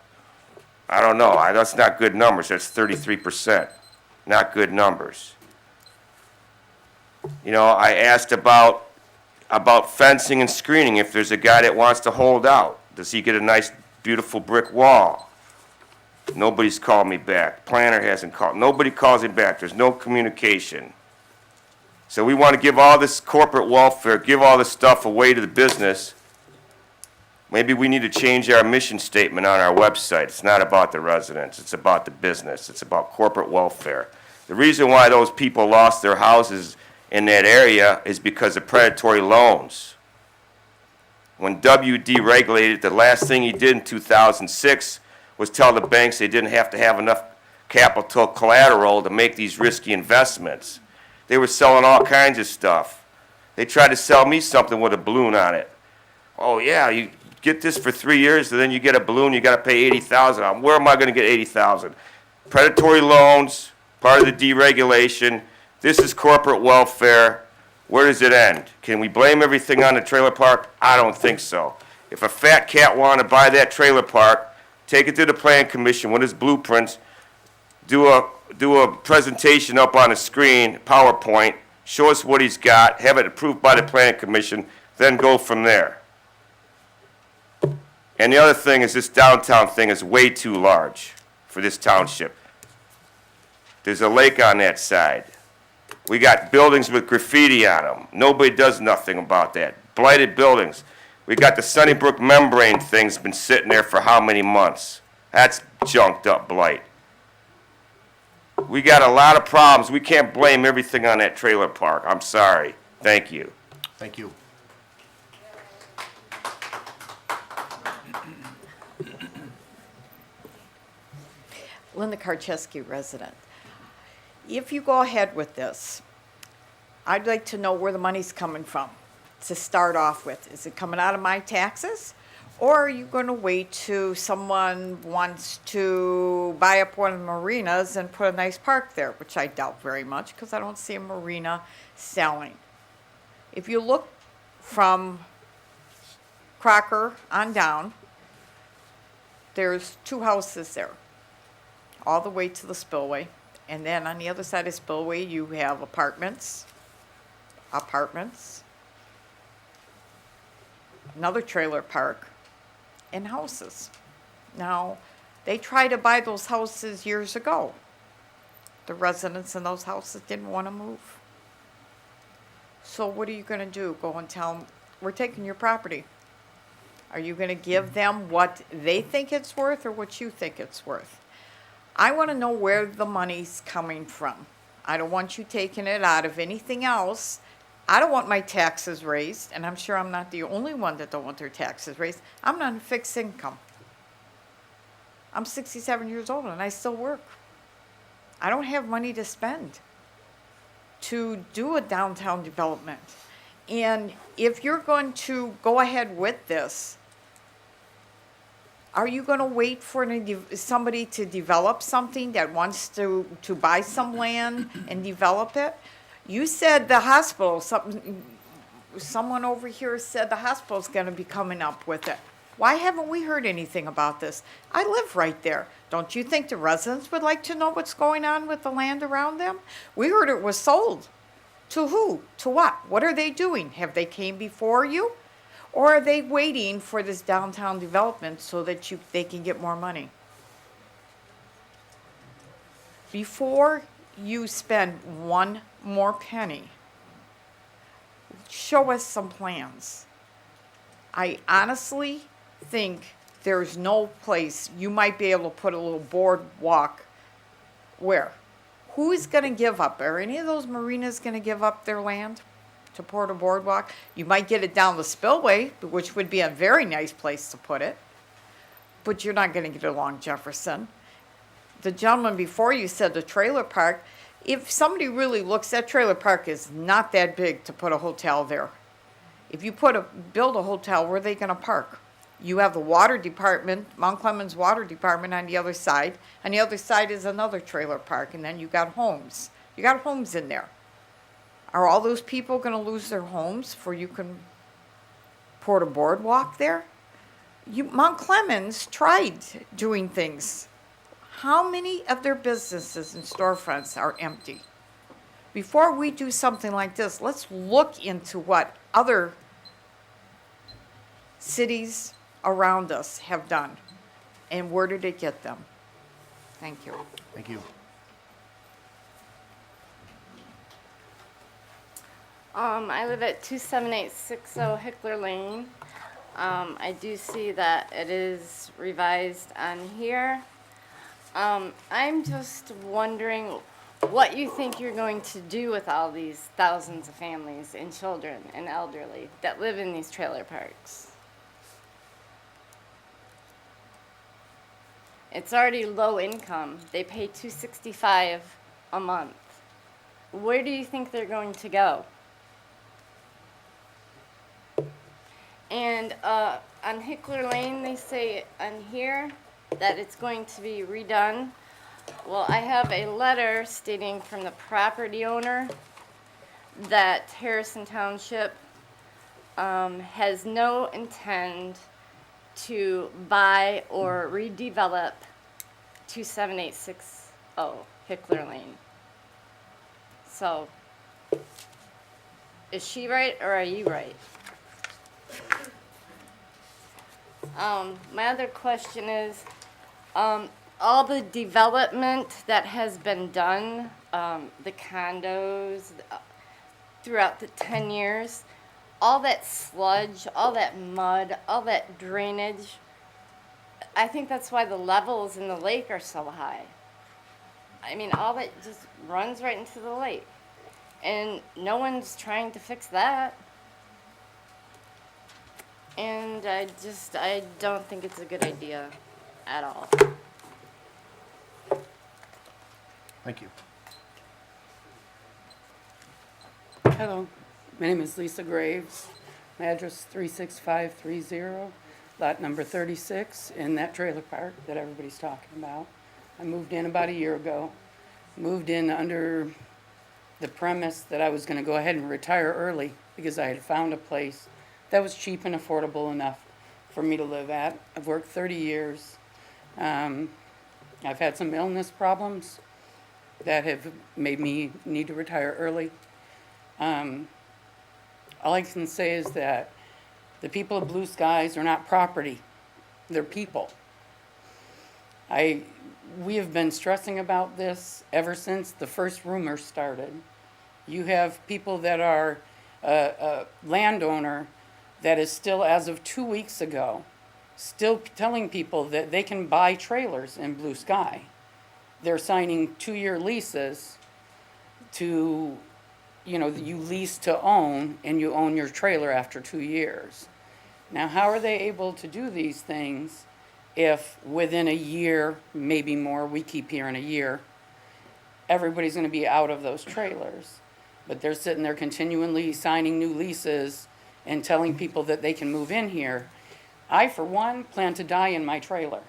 I don't know. That's not good numbers. That's 33%. Not good numbers. You know, I asked about fencing and screening. If there's a guy that wants to hold out, does he get a nice, beautiful brick wall? Nobody's called me back. Planner hasn't called. Nobody calls him back. There's no communication. So we want to give all this corporate welfare, give all this stuff away to the business. Maybe we need to change our mission statement on our website. It's not about the residents. It's about the business. It's about corporate welfare. The reason why those people lost their houses in that area is because of predatory loans. When W deregulated, the last thing he did in 2006 was tell the banks they didn't have to have enough capital collateral to make these risky investments. They were selling all kinds of stuff. They tried to sell me something with a balloon on it. Oh yeah, you get this for 3 years, and then you get a balloon, you gotta pay $80,000. Where am I gonna get $80,000? Predatory loans, part of the deregulation. This is corporate welfare. Where does it end? Can we blame everything on the trailer park? I don't think so. If a fat cat wanted to buy that trailer park, take it to the plan commission with his blueprints, do a presentation up on a screen, PowerPoint, show us what he's got, have it approved by the plan commission, then go from there. And the other thing is this downtown thing is way too large for this township. There's a lake on that side. We got buildings with graffiti on them. Nobody does nothing about that. Blighted buildings. We got the Sunnybrook membrane thing's been sitting there for how many months? That's junked up blight. We got a lot of problems. We can't blame everything on that trailer park. I'm sorry. Thank you. Thank you. Linda Karcheski, resident. If you go ahead with this, I'd like to know where the money's coming from to start off with. Is it coming out of my taxes? Or are you going to wait till someone wants to buy up one of the marinas and put a nice park there, which I doubt very much because I don't see a marina selling. If you look from Crocker on down, there's 2 houses there, all the way to the spillway. And then on the other side of spillway, you have apartments, another trailer park, in houses. Now, they tried to buy those houses years ago. The residents in those houses didn't want to move. So what are you going to do? Go and tell them, we're taking your property. Are you going to give them what they think it's worth or what you think it's worth? I want to know where the money's coming from. I don't want you taking it out of anything else. I don't want my taxes raised, and I'm sure I'm not the only one that don't want their taxes raised. I'm on fixed income. I'm 67 years old and I still work. I don't have money to spend to do a downtown development. And if you're going to go ahead with this, are you going to wait for somebody to develop something that wants to buy some land and develop it? You said the hospital, someone over here said the hospital's going to be coming up with it. Why haven't we heard anything about this? I live right there. Don't you think the residents would like to know what's going on with the land around them? We heard it was sold. To who? To what? What are they doing? Have they came before you? Or are they waiting for this downtown development so that they can get more money? Before you spend one more penny, show us some plans. I honestly think there's no place you might be able to put a little boardwalk where? Who is going to give up? Are any of those marinas going to give up their land to put a boardwalk? You might get it down the spillway, which would be a very nice place to put it, but you're not going to get it along Jefferson. The gentleman before you said the trailer park. If somebody really looks, that trailer park is not that big to put a hotel there. If you build a hotel, where are they going to park? You have the water department, Mount Clemens Water Department on the other side. On the other side is another trailer park, and then you got homes. You got homes in there. Are all those people going to lose their homes before you can put a boardwalk there? Mount Clemens tried doing things. How many of their businesses and storefronts are empty? Before we do something like this, let's look into what other cities around us have done, and where did it get them? Thank you. Thank you. I live at 27860 Hickler Lane. I do see that it is revised on here. I'm just wondering what you think you're going to do with all these thousands of families and children and elderly that live in these trailer parks. It's already low income. They pay $265 a month. Where do you think they're going to go? And on Hickler Lane, they say on here that it's going to be redone. Well, I have a letter stating from the property owner that Harrison Township has no intent to buy or redevelop 27860 Hickler Lane. So, is she right or are you right? My other question is, all the development that has been done, the condos, throughout the 10 years, all that sludge, all that mud, all that drainage, I think that's why the levels in the lake are so high. I mean, all that just runs right into the lake. And no one's trying to fix that. And I don't think it's a good idea at all. Thank you. Hello, my name is Lisa Graves. My address is 36530, lot number 36, in that trailer park that everybody's talking about. I moved in about a year ago. Moved in under the premise that I was going to go ahead and retire early because I had found a place that was cheap and affordable enough for me to live at. I've worked 30 years. I've had some illness problems that have made me need to retire early. All I can say is that the people of Blue Skies are not property. They're people. We have been stressing about this ever since the first rumor started. You have people that are a landowner that is still, as of 2 weeks ago, still telling people that they can buy trailers in Blue Sky. They're signing 2-year leases to, you lease to own, and you own your trailer after 2 years. Now, how are they able to do these things if within a year, maybe more, we keep hearing a year, everybody's gonna be out of those trailers? But they're sitting there continually signing new leases and telling people that they can move in here. I, for one, plan to die in my trailer.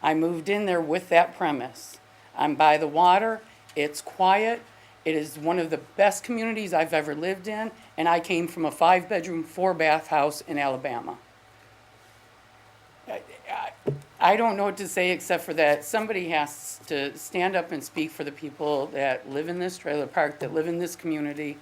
I moved in there with that premise. I'm by the water, it's quiet, it is one of the best communities I've ever lived in, and I came from a 5-bedroom, 4-bath house in Alabama. I don't know what to say except for that somebody has to stand up and speak for the people that live in this trailer park, that live in this community.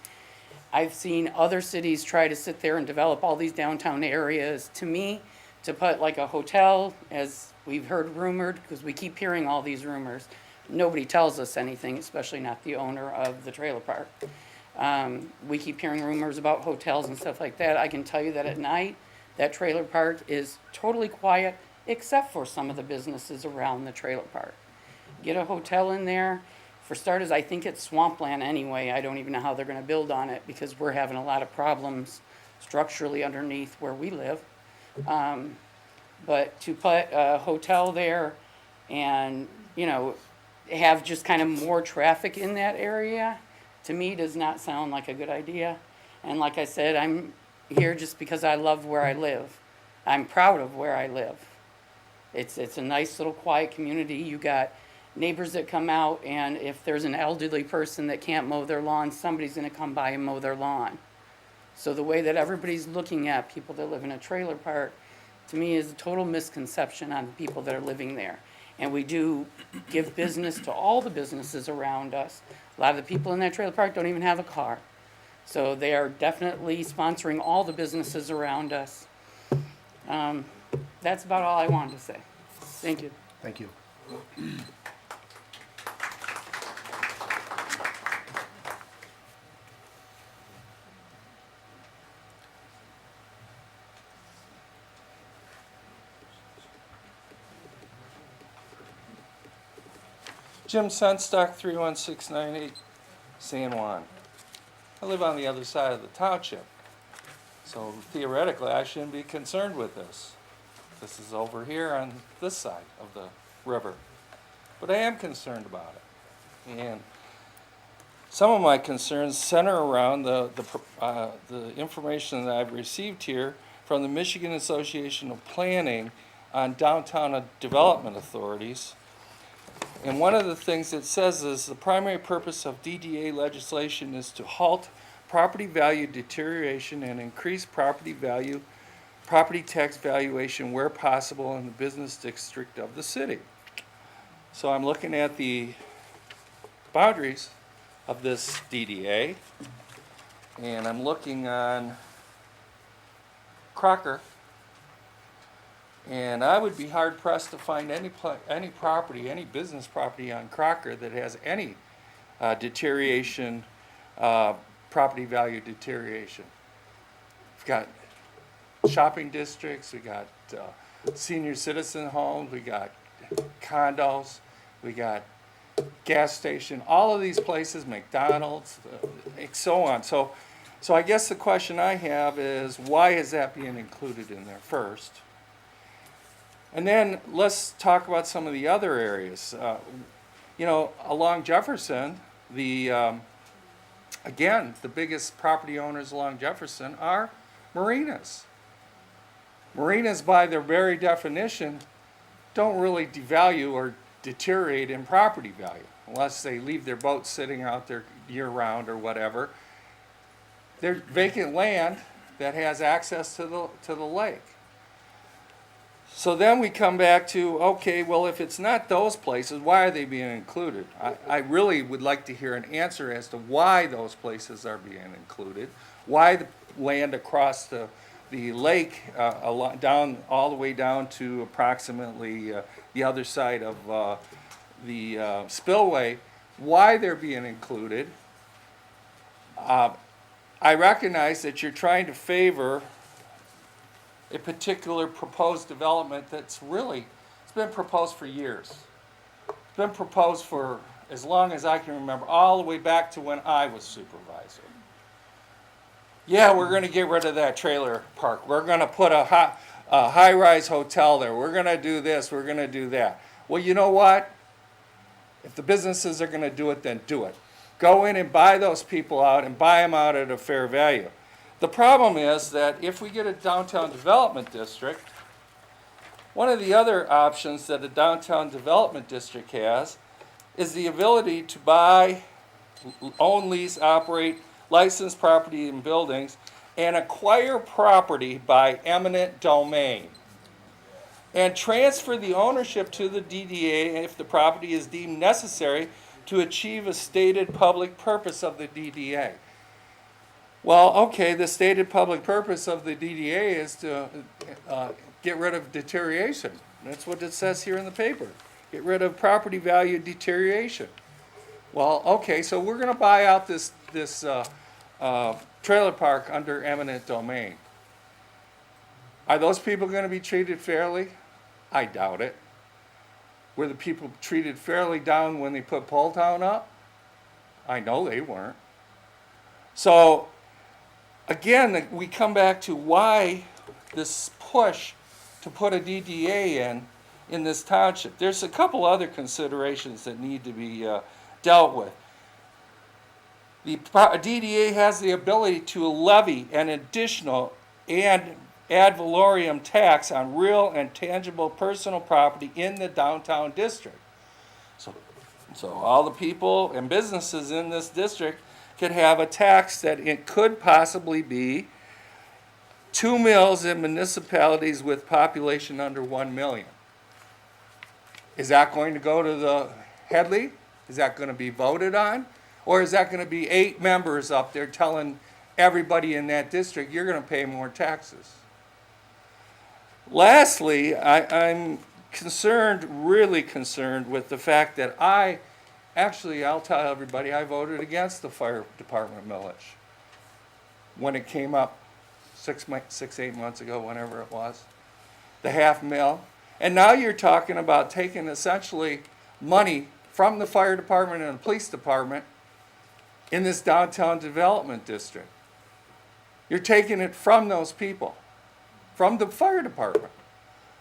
I've seen other cities try to sit there and develop all these downtown areas. To me, to put like a hotel, as we've heard rumored, because we keep hearing all these rumors, nobody tells us anything, especially not the owner of the trailer park. We keep hearing rumors about hotels and stuff like that. I can tell you that at night, that trailer park is totally quiet, except for some of the businesses around the trailer park. Get a hotel in there. For starters, I think it's swampland anyway. I don't even know how they're gonna build on it because we're having a lot of problems structurally underneath where we live. But to put a hotel there and, have just kind of more traffic in that area, to me does not sound like a good idea. And like I said, I'm here just because I love where I live. I'm proud of where I live. It's a nice little quiet community. You got neighbors that come out, and if there's an elderly person that can't mow their lawn, somebody's gonna come by and mow their lawn. So the way that everybody's looking at people that live in a trailer park, to me, is a total misconception on the people that are living there. And we do give business to all the businesses around us. A lot of the people in that trailer park don't even have a car. So they are definitely sponsoring all the businesses around us. That's about all I wanted to say. Thank you. Thank you. Jim Sunstock, 31698 San Juan. I live on the other side of the township, so theoretically I shouldn't be concerned with this. This is over here on this side of the river, but I am concerned about it. And some of my concerns center around the information that I've received here from the Michigan Association of Planning on downtown development authorities. And one of the things it says is the primary purpose of DDA legislation is to halt property value deterioration and increase property tax valuation where possible in the business district of the city. So I'm looking at the boundaries of this DDA, and I'm looking on Crocker. And I would be hard pressed to find any property, any business property on Crocker that has any deterioration, property value deterioration. We've got shopping districts, we got senior citizen homes, we got condos, we got gas station, all of these places, McDonald's, so on. So I guess the question I have is, why is that being included in there first? And then let's talk about some of the other areas. Along Jefferson, again, the biggest property owners along Jefferson are marinas. Marinas, by their very definition, don't really devalue or deteriorate in property value unless they leave their boats sitting out there year-round or whatever. They're vacant land that has access to the lake. So then we come back to, okay, well, if it's not those places, why are they being included? I really would like to hear an answer as to why those places are being included, why the land across the the lake, down, all the way down to approximately the other side of the spillway, why they're being included. I recognize that you're trying to favor a particular proposed development that's really, it's been proposed for years. It's been proposed for as long as I can remember, all the way back to when I was supervisor. Yeah, we're gonna get rid of that trailer park. We're gonna put a high-rise hotel there. We're gonna do this, we're gonna do that. Well, you know what? If the businesses are gonna do it, then do it. Go in and buy those people out and buy them out at a fair value. The problem is that if we get a downtown development district, one of the other options that a downtown development district has is the ability to buy, own, lease, operate licensed property and buildings and acquire property by eminent domain and transfer the ownership to the DDA if the property is deemed necessary to achieve a stated public purpose of the DDA. Well, okay, the stated public purpose of the DDA is to get rid of deterioration. That's what it says here in the paper. Get rid of property value deterioration. Well, okay, so we're going to buy out this trailer park under eminent domain. Are those people going to be treated fairly? I doubt it. Were the people treated fairly down when they put Pole Town up? I know they weren't. So, again, we come back to why this push to put a DDA in this township. There's a couple other considerations that need to be dealt with. The DDA has the ability to levy an additional and ad valorem tax on real and tangible personal property in the downtown district. So all the people and businesses in this district could have a tax that it could possibly be 2 mills in municipalities with population under 1 million. Is that going to go to the Headley? Is that going to be voted on? Or is that going to be 8 members up there telling everybody in that district, you're going to pay more taxes? Lastly, I'm concerned, really concerned with the fact that I'll tell everybody, I voted against the fire department millage when it came up 8 months ago, whenever it was, the half mil. And now you're talking about taking essentially money from the fire department and the police department in this downtown development district. You're taking it from those people, from the fire department.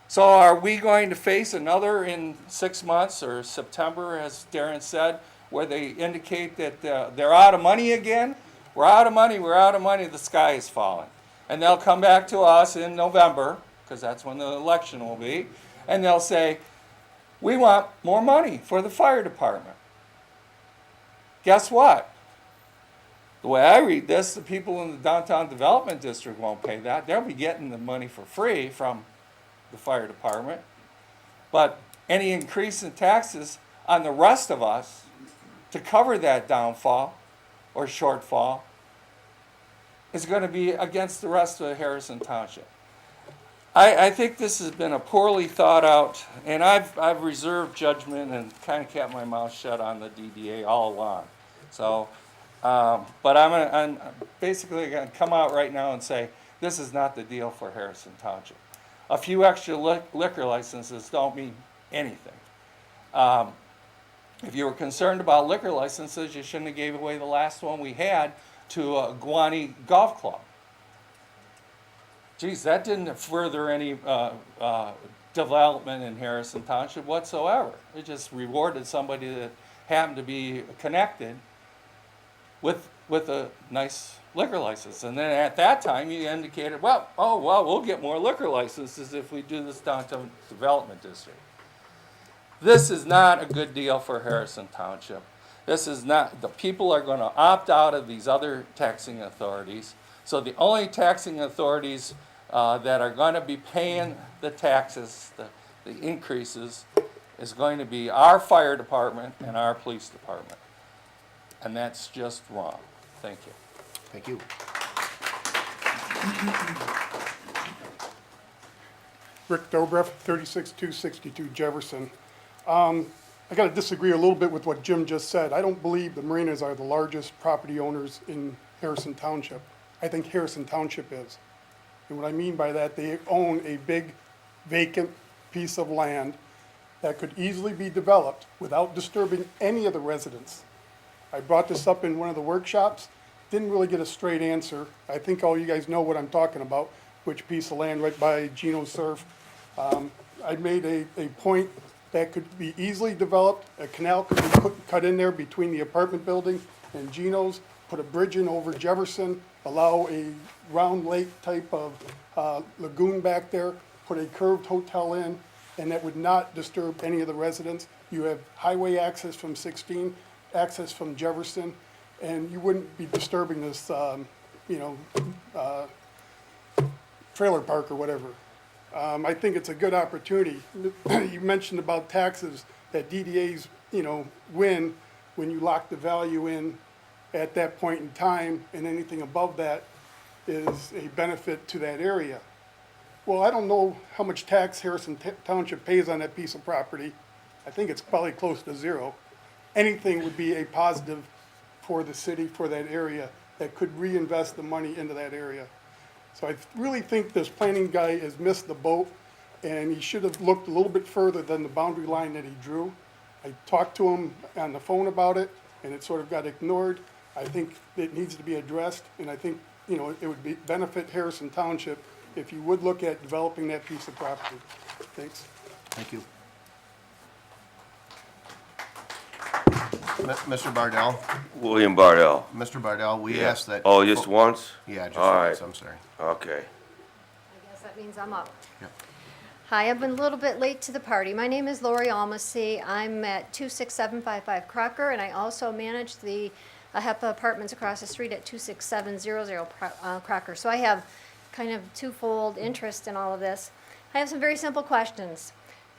So are we going to face another in 6 months or September, as Darren said, where they indicate that they're out of money again? We're out of money, the sky is falling. And they'll come back to us in November, because that's when the election will be, and they'll say, we want more money for the fire department. Guess what? The way I read this, the people in the downtown development district won't pay that. They'll be getting the money for free from the fire department. But any increase in taxes on the rest of us to cover that downfall or shortfall is going to be against the rest of Harrison Township. I think this has been a poorly thought out, and I've reserved judgment and kind of kept my mouth shut on the DDA all along. So, but I'm basically going to come out right now and say this is not the deal for Harrison Township. A few extra liquor licenses don't mean anything. If you were concerned about liquor licenses, you shouldn't have gave away the last one we had to Guani Golf Club. Geez, that didn't further any development in Harrison Township whatsoever. It just rewarded somebody that happened to be connected with a nice liquor license. And then at that time, you indicated, we'll get more liquor licenses if we do this downtown development district. This is not a good deal for Harrison Township. This is not, the people are going to opt out of these other taxing authorities. So the only taxing authorities that are going to be paying the taxes, the increases, is going to be our fire department and our police department. And that's just wrong. Thank you. Thank you. Rick Dobreff, 36262 Jefferson. I got to disagree a little bit with what Jim just said. I don't believe the marinas are the largest property owners in Harrison Township. I think Harrison Township is. And what I mean by that, they own a big vacant piece of land that could easily be developed without disturbing any of the residents. I brought this up in one of the workshops, didn't really get a straight answer. I think all you guys know what I'm talking about, which piece of land right by Geno Surf. I made a point that could be easily developed. A canal could be cut in there between the apartment building and Geno's, put a bridge in over Jefferson, allow a round lake type of lagoon back there, put a curved hotel in, and that would not disturb any of the residents. You have highway access from 16, access from Jefferson, and you wouldn't be disturbing this, trailer park or whatever. I think it's a good opportunity. You mentioned about taxes that DDAs, win when you lock the value in at that point in time, and anything above that is a benefit to that area. Well, I don't know how much tax Harrison Township pays on that piece of property. I think it's probably close to zero. Anything would be a positive for the city, for that area, that could reinvest the money into that area. So I really think this planning guy has missed the boat, and he should have looked a little bit further than the boundary line that he drew. I talked to him on the phone about it, and it sort of got ignored. I think it needs to be addressed, and I think, it would benefit Harrison Township if you would look at developing that piece of property. Thanks. Thank you. Mr. Bardell, William Bardell. Mr. Bardell, we asked that. Oh, just once? Yeah, just All once, right. I'm sorry. Okay. I guess that means I'm up. Yep. Hi, I've been a little bit late to the party. My name is Lori Almacy. I'm at 26755 Crocker, and I also manage the HEPA apartments across the street at 26700 Crocker. So I have kind of twofold interest in all of this. I have some very simple questions.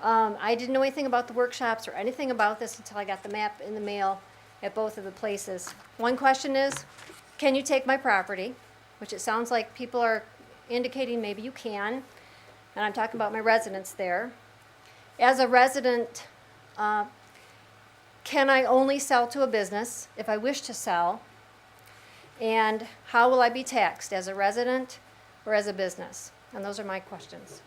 I didn't know anything about the workshops or anything about this until I got the map in the mail at both of the places. One question is, can you take my property? Which it sounds like people are indicating maybe you can. And I'm talking about my residents there. As a resident, can I only sell to a business if I wish to sell? And how will I be taxed, as a resident or as a business? And those are my questions.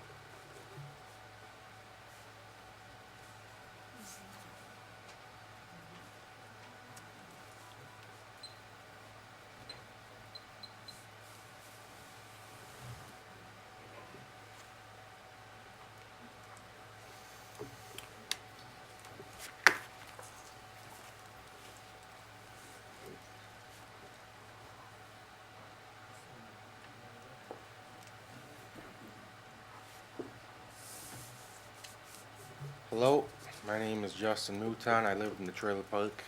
Hello, my name is Justin Mouton. I live in the trailer park.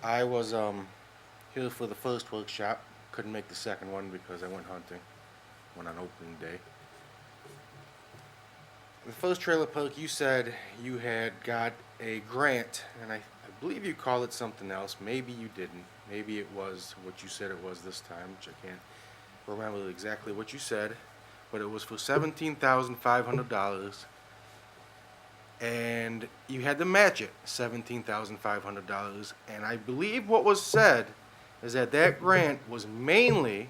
I was here for the first workshop. Couldn't make the second one because I went hunting. Went on opening day. The first trailer park, you said you had got a grant, and I believe you called it something else. Maybe you didn't. Maybe it was what you said it was this time, which I can't remember exactly what you said. But it was for $17,500. And you had to match it, $17,500. And I believe what was said is that that grant was mainly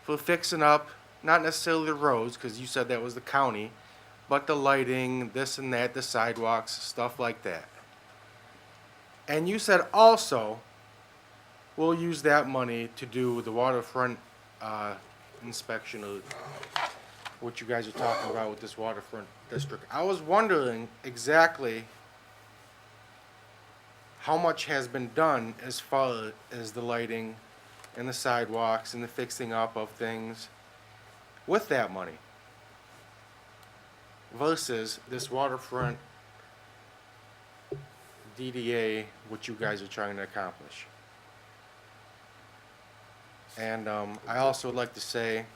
for fixing up, not necessarily the roads, because you said that was the county, but the lighting, this and that, the sidewalks, stuff like that. And you said also, we'll use that money to do the waterfront inspection of what you guys are talking about with this waterfront district. I was wondering exactly how much has been done as far as the lighting and the sidewalks and the fixing up of things with that money versus this waterfront DDA, what you guys are trying to accomplish. And I also would like to say,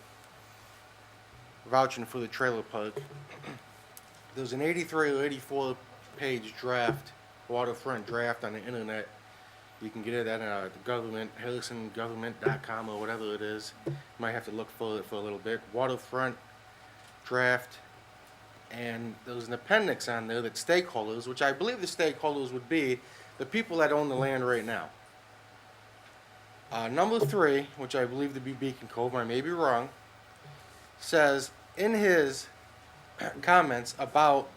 vouching for the trailer park, there's an 83 or 84 page draft, waterfront draft on the internet. You can get it at the government, harrisongovernment.com or whatever it is. You might have to look for it for a little bit. Waterfront draft, and there was an appendix on there that stakeholders, which I believe the stakeholders would be the people that own the land right now. Number 3, which I believe to be Beacon Cove, I may be wrong, says in his comments about,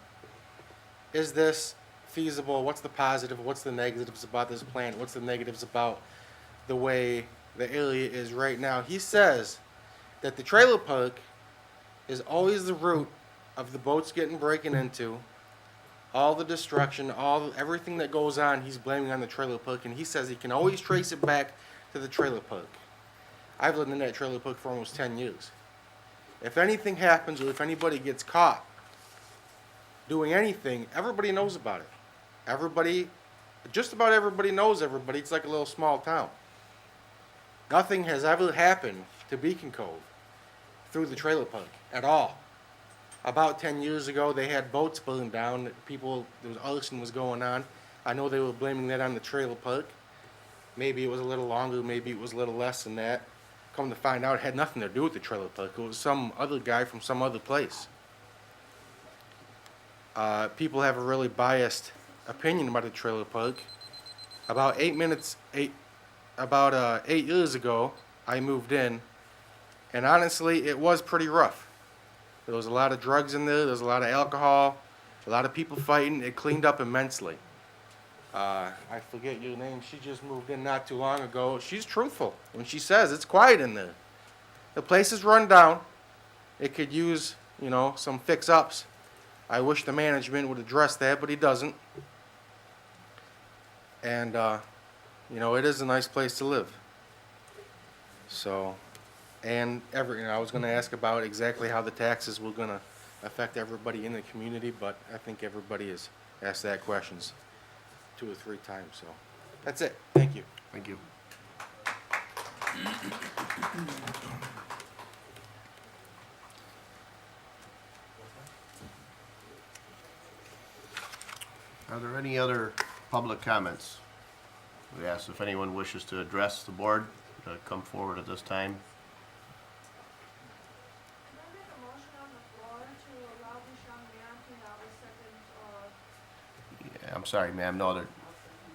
is this feasible, what's the positive, what's the negatives about this plan, what's the negatives about the way the area is right now. He says that the trailer park is always the route of the boats getting breaking into, all the destruction, everything that goes on, he's blaming on the trailer park, and he says he can always trace it back to the trailer park. I've lived in that trailer park for almost 10 years. If anything happens, or if anybody gets caught doing anything, everybody knows about it. Everybody, just about everybody knows everybody. It's like a little small town. Nothing has ever happened to Beacon Cove through the trailer park at all. About 10 years ago, they had boats burned down. People, there was arson was going on. I know they were blaming that on the trailer park. Maybe it was a little longer, maybe it was a little less than that. Come to find out, it had nothing to do with the trailer park. It was some other guy from some other place. People have a really biased opinion about the trailer park. About 8 years ago, I moved in, and honestly, it was pretty rough. There was a lot of drugs in there, there was a lot of alcohol, a lot of people fighting. It cleaned up immensely. I forget your name. She just moved in not too long ago. She's truthful when she says it's quiet in there. The place is run down. It could use, some fix-ups. I wish the management would address that, but he doesn't. And, it is a nice place to live. So, and I was going to ask about exactly how the taxes were going to affect everybody in the community, but I think everybody has asked that questions 2 or 3 times. So, that's it. Thank you. Thank you. Are there any other public comments? We ask if anyone wishes to address the board, to come forward at this time. Yeah, I'm sorry, ma'am, no,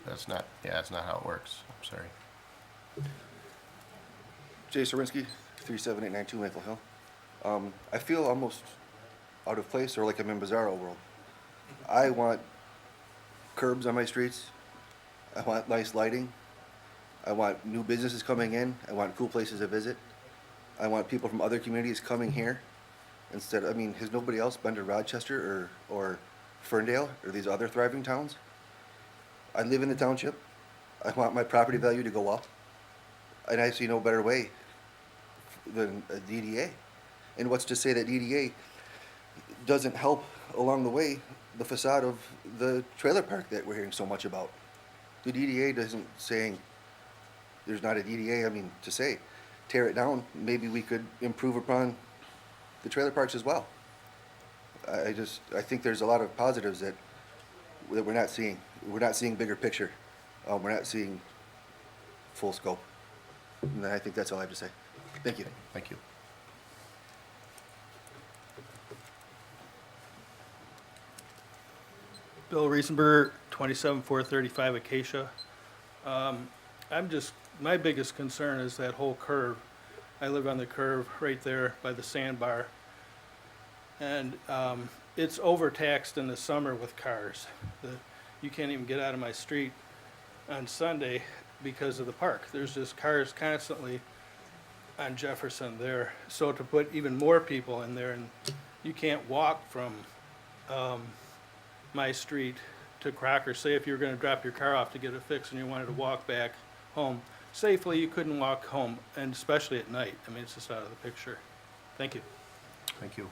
that's not how it works. I'm sorry. Jay Sorinsky, 37892 Maple Hill. I feel almost out of place, or like I'm in Bizarro world. I want curbs on my streets. I want nice lighting. I want new businesses coming in. I want cool places to visit. I want people from other communities coming here. Has nobody else been to Rochester or Ferndale or these other thriving towns? I live in the township. I want my property value to go up. And I see no better way than a DDA. And what's to say that DDA doesn't help along the way the facade of the trailer park that we're hearing so much about? The DDA doesn't saying there's not a DDA, to say tear it down, maybe we could improve upon the trailer parks as well. I think there's a lot of positives that we're not seeing. We're not seeing bigger picture. We're not seeing full scope. And I think that's all I have to say. Thank you. Thank you. Bill Riesenberg, 27435 Acacia. My biggest concern is that whole curve. I live on the curve right there by the sandbar. And it's overtaxed in the summer with cars. You can't even get out of my street on Sunday because of the park. There's just cars constantly on Jefferson there. So to put even more people in there, and you can't walk from my street to Crocker. Say if you were going to drop your car off to get it fixed and you wanted to walk back home safely, you couldn't walk home, and especially at night. It's just out of the picture. Thank you. Thank you.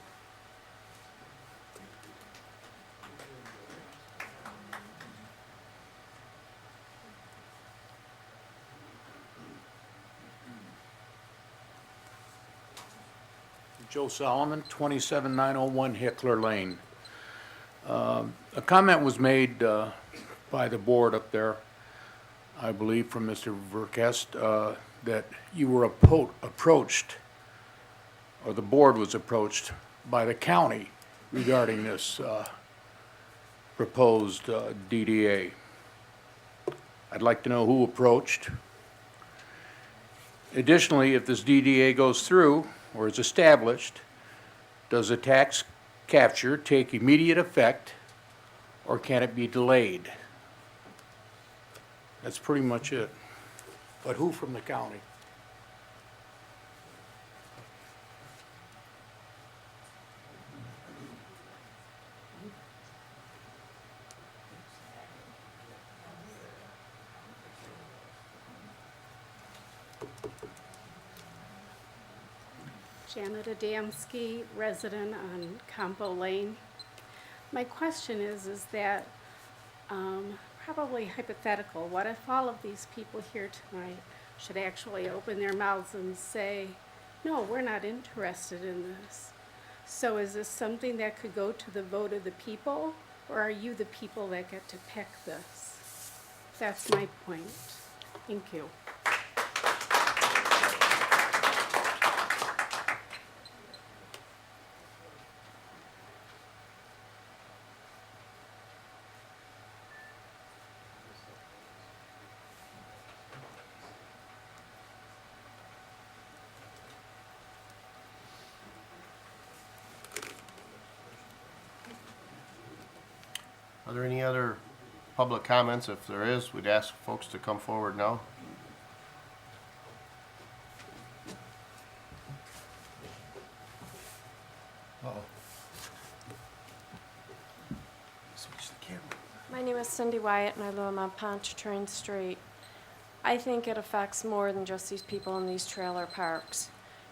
Joe Solomon, 27901 Hickler Lane. A comment was made by the board up there, I believe from Mr. Verkest, that you were approached, or the board was approached by the county regarding this proposed DDA. I'd like to know who approached. Additionally, if this DDA goes through or is established, does the tax capture take immediate effect or can it be delayed? That's pretty much it. But who from the county? Janet Adamski, resident on Campo Lane. My question is that, probably hypothetical, what if all of these people here tonight should actually open their mouths and say, no, we're not interested in this? So is this something that could go to the vote of the people, or are you the people that get to pick this? That's my point. Thank you. Are there any other public comments? If there is, we'd ask folks to come forward now. Uh-oh. Switch the camera. My name is Cindy Wyatt and I live on Pontchartrain Street. I think it affects more than just these people in these trailer parks.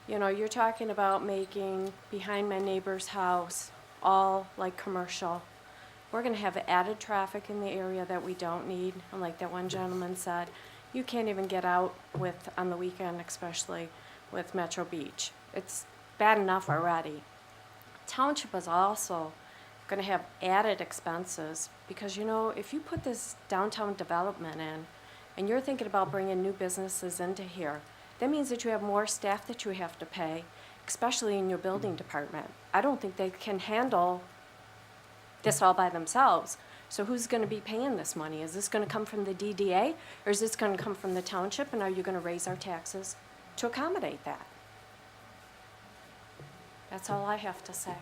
You know, you're talking about making behind my neighbor's house all like commercial. We're gonna have added traffic in the area that we don't need, and like that one gentleman said, you can't even get out with, on the weekend especially, with Metro Beach. It's bad enough already. Township is also gonna have added expenses, because you know, if you put this downtown development in, and you're thinking about bringing new businesses into here, that means that you have more staff that you have to pay, especially in your building department. I don't think they can handle this all by themselves. So who's going to be paying this money? Is this going to come from the DDA, or is this going to come from the township, and are you going to raise our taxes to accommodate that? That's all I have to say.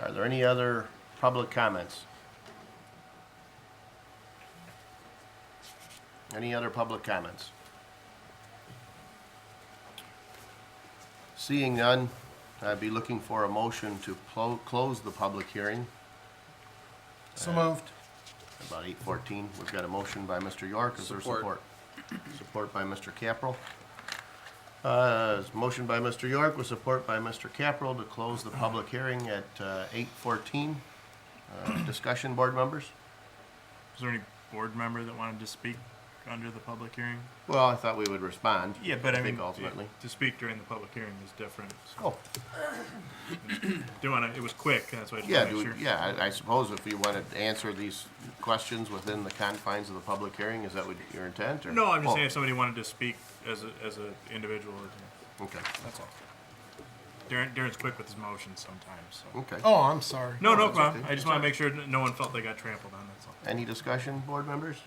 Are there any other public comments? Any other public comments? Seeing none, I'd be looking for a motion to close the public hearing. So moved. About 8:14. We've got a motion by Mr. York. Is there support? Support by Mr. Capral. Motion by Mr. York with support by Mr. Capral to close the public hearing at 8:14. Discussion, board members? Is there any board member that wanted to speak under the public hearing? Well, I thought we would respond. Yeah, but I mean, think ultimately. to speak during the public hearing is different. So. Oh, Do wanna, it was quick, that's why I just yeah, wanna make sure. yeah, I suppose if you wanted to answer these questions within the confines of the public hearing, is that what your intent, or? No, I'm just Oh, saying if somebody wanted to speak as a individual, okay, that's all. Darren's quick with his motions sometimes, so. okay. Oh, I'm sorry. No, no that's problem. okay. I just That's wanna make sure no one felt they got trampled on, that's all. Any discussion, board members?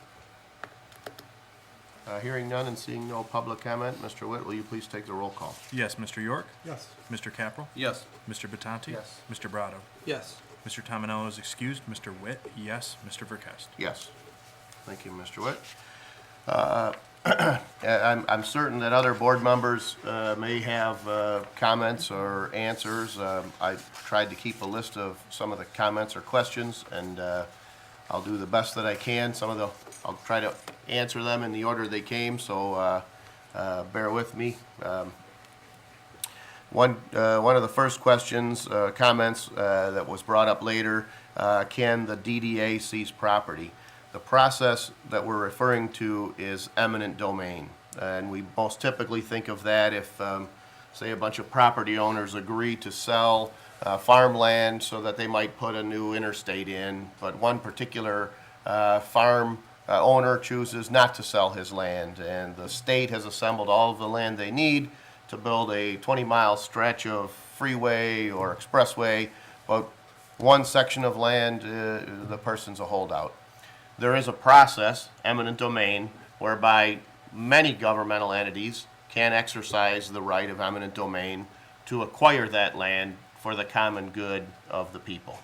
Hearing none and seeing no public comment, Mr. Witt, will you please take the roll call? Yes, Mr. York? Yes. Mr. Capral? Yes. Mr. Batanti? Yes. Mr. Brado? Yes. Mr. Tominello is excused. Mr. Witt, yes. Mr. Verkest? Yes. Thank you, Mr. Witt. I'm certain that other board members may have comments or answers. I tried to keep a list of some of the comments or questions, and I'll do the best that I can. I'll try to answer them in the order they came, so bear with me. One of the first questions, comments that was brought up later, can the DDA seize property? The process that we're referring to is eminent domain. And we most typically think of that if, say, a bunch of property owners agree to sell farmland so that they might put a new interstate in, but one particular farm owner chooses not to sell his land, and the state has assembled all of the land they need to build a 20-mile stretch of freeway or expressway, but one section of land, the person's a holdout. There is a process, eminent domain, whereby many governmental entities can exercise the right of eminent domain to acquire that land for the common good of the people.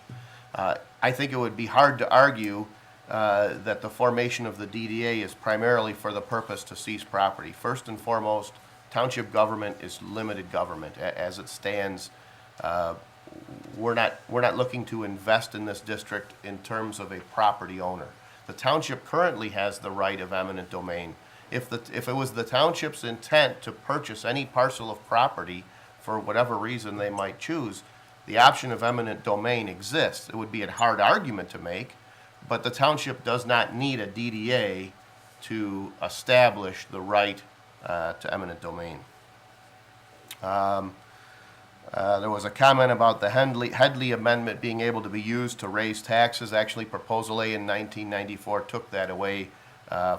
I think it would be hard to argue that the formation of the DDA is primarily for the purpose to seize property. First and foremost, township government is limited government. As it stands, we're not looking to invest in this district in terms of a property owner. The township currently has the right of eminent domain. If it was the township's intent to purchase any parcel of property for whatever reason they might choose, the option of eminent domain exists. It would be a hard argument to make, but the township does not need a DDA to establish the right to eminent domain. There was a comment about the Headley Amendment being able to be used to raise taxes. Actually, Proposal A in 1994 took that away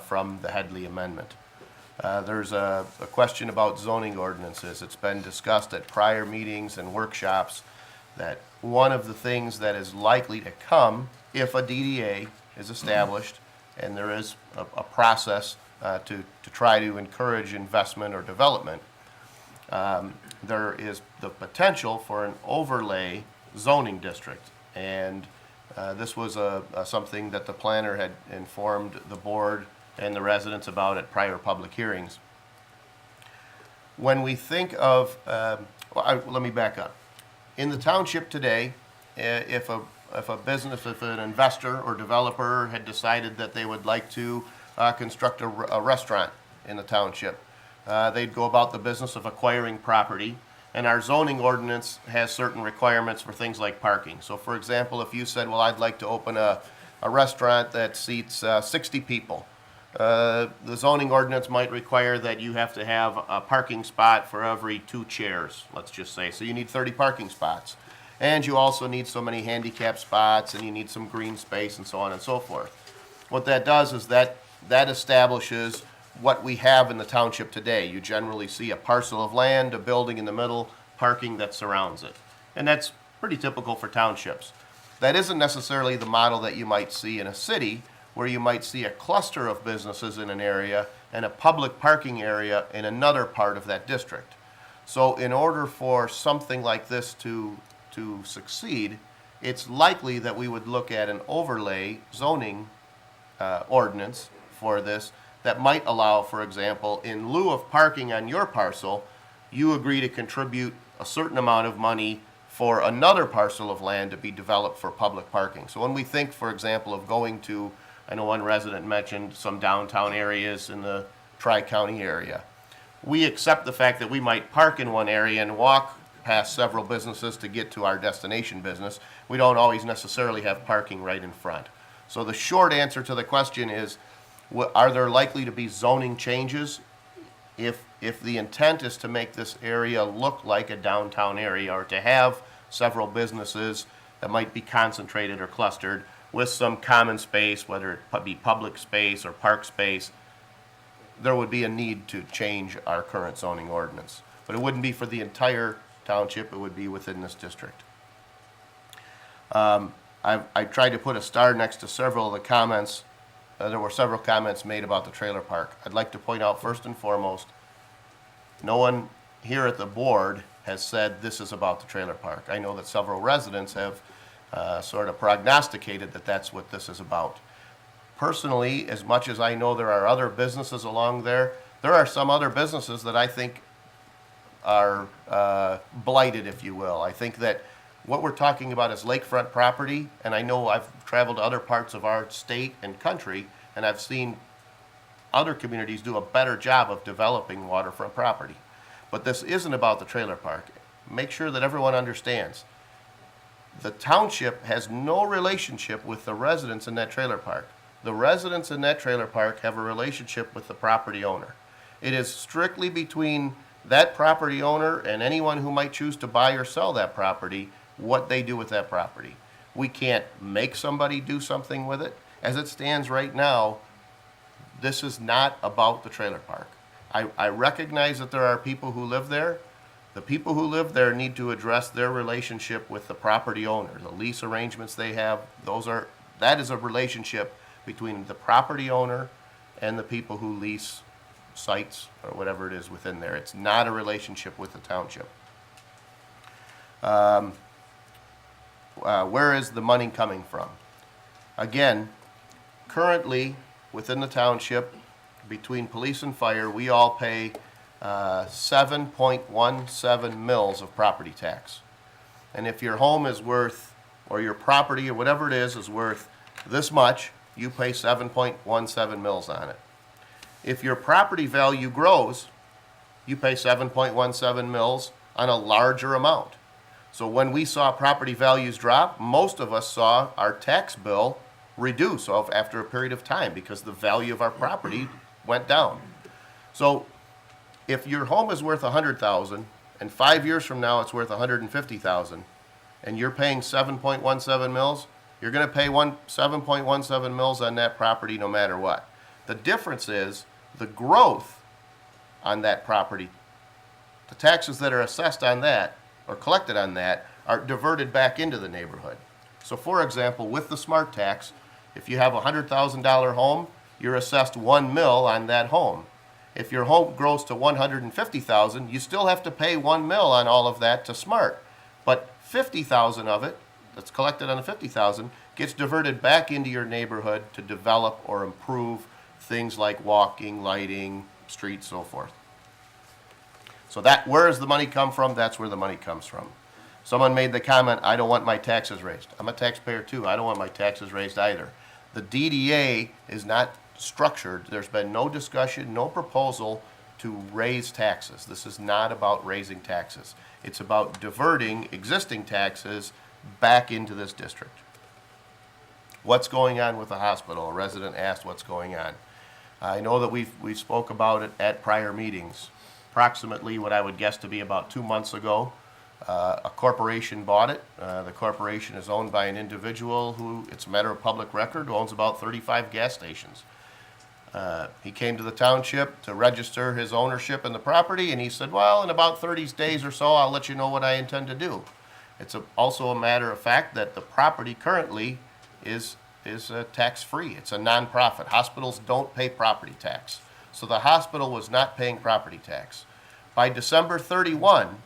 from the Headley Amendment. There's a question about zoning ordinances. It's been discussed at prior meetings and workshops that one of the things that is likely to come if a DDA is established and there is a process to try to encourage investment or development, there is the potential for an overlay zoning district. And this was something that the planner had informed the board and the residents about at prior public hearings. When we think of, let me back up. In the township today, if an investor or developer had decided that they would like to construct a restaurant in the township, they'd go about the business of acquiring property, and our zoning ordinance has certain requirements for things like parking. So for example, if you said, well, I'd like to open a restaurant that seats 60 people, the zoning ordinance might require that you have to have a parking spot for every 2 chairs, let's just say. So you need 30 parking spots. And you also need so many handicap spots, and you need some green space, and so on and so forth. What that does is that establishes what we have in the township today. You generally see a parcel of land, a building in the middle, parking that surrounds it. And that's pretty typical for townships. That isn't necessarily the model that you might see in a city, where you might see a cluster of businesses in an area and a public parking area in another part of that district. So in order for something like this to succeed, it's likely that we would look at an overlay zoning ordinance for this that might allow, for example, in lieu of parking on your parcel, you agree to contribute a certain amount of money for another parcel of land to be developed for public parking. So when we think, for example, of going to, I know one resident mentioned some downtown areas in the Tri-County area, we accept the fact that we might park in one area and walk past several businesses to get to our destination business. We don't always necessarily have parking right in front. So the short answer to the question is, are there likely to be zoning changes? If the intent is to make this area look like a downtown area, or to have several businesses that might be concentrated or clustered with some common space, whether it be public space or park space, there would be a need to change our current zoning ordinance. But it wouldn't be for the entire township, it would be within this district. I tried to put a star next to several of the comments. There were several comments made about the trailer park. I'd like to point out first and foremost, no one here at the board has said this is about the trailer park. I know that several residents have sort of prognosticated that that's what this is about. Personally, as much as I know there are other businesses along there are some other businesses that I think are blighted, if you will. I think that what we're talking about is lakefront property, and I know I've traveled to other parts of our state and country, and I've seen other communities do a better job of developing waterfront property. But this isn't about the trailer park. Make sure that everyone understands. The township has no relationship with the residents in that trailer park. The residents in that trailer park have a relationship with the property owner. It is strictly between that property owner and anyone who might choose to buy or sell that property, what they do with that property. We can't make somebody do something with it. As it stands right now, this is not about the trailer park. I recognize that there are people who live there. The people who live there need to address their relationship with the property owner. The lease arrangements they have, that is a relationship between the property owner and the people who lease sites or whatever it is within there. It's not a relationship with the township. Where is the money coming from? Again, currently within the township, between police and fire, we all pay 7.17 mils of property tax. And if your home is worth, or your property or whatever it is worth this much, you pay 7.17 mils on it. If your property value grows, you pay 7.17 mils on a larger amount. So when we saw property values drop, most of us saw our tax bill reduce after a period of time because the value of our property went down. So if your home is worth $100,000 and 5 years from now it's worth $150,000 and you're paying 7.17 mils, you're going to pay 7.17 mils on that property no matter what. The difference is the growth on that property. The taxes that are assessed on that or collected on that are diverted back into the neighborhood. So for example, with the smart tax, if you have a $100,000 home, you're assessed 1 mil on that home. If your home grows to $150,000, you still have to pay 1 mil on all of that to smart. But 50,000 of it, that's collected on the 50,000, gets diverted back into your neighborhood to develop or improve things like walking, lighting, streets, so forth. So where does the money come from? That's where the money comes from. Someone made the comment, I don't want my taxes raised. I'm a taxpayer too. I don't want my taxes raised either. The DDA is not structured. There's been no discussion, no proposal to raise taxes. This is not about raising taxes. It's about diverting existing taxes back into this district. What's going on with the hospital? A resident asked what's going on. I know that we've spoke about it at prior meetings. Approximately what I would guess to be about 2 months ago, a corporation bought it. The corporation is owned by an individual who, it's a matter of public record, who owns about 35 gas stations. He came to the township to register his ownership in the property, and he said, well, in about 30 days or so, I'll let you know what I intend to do. It's also a matter of fact that the property currently is tax-free. It's a nonprofit. Hospitals don't pay property tax. So the hospital was not paying property tax. By December 31,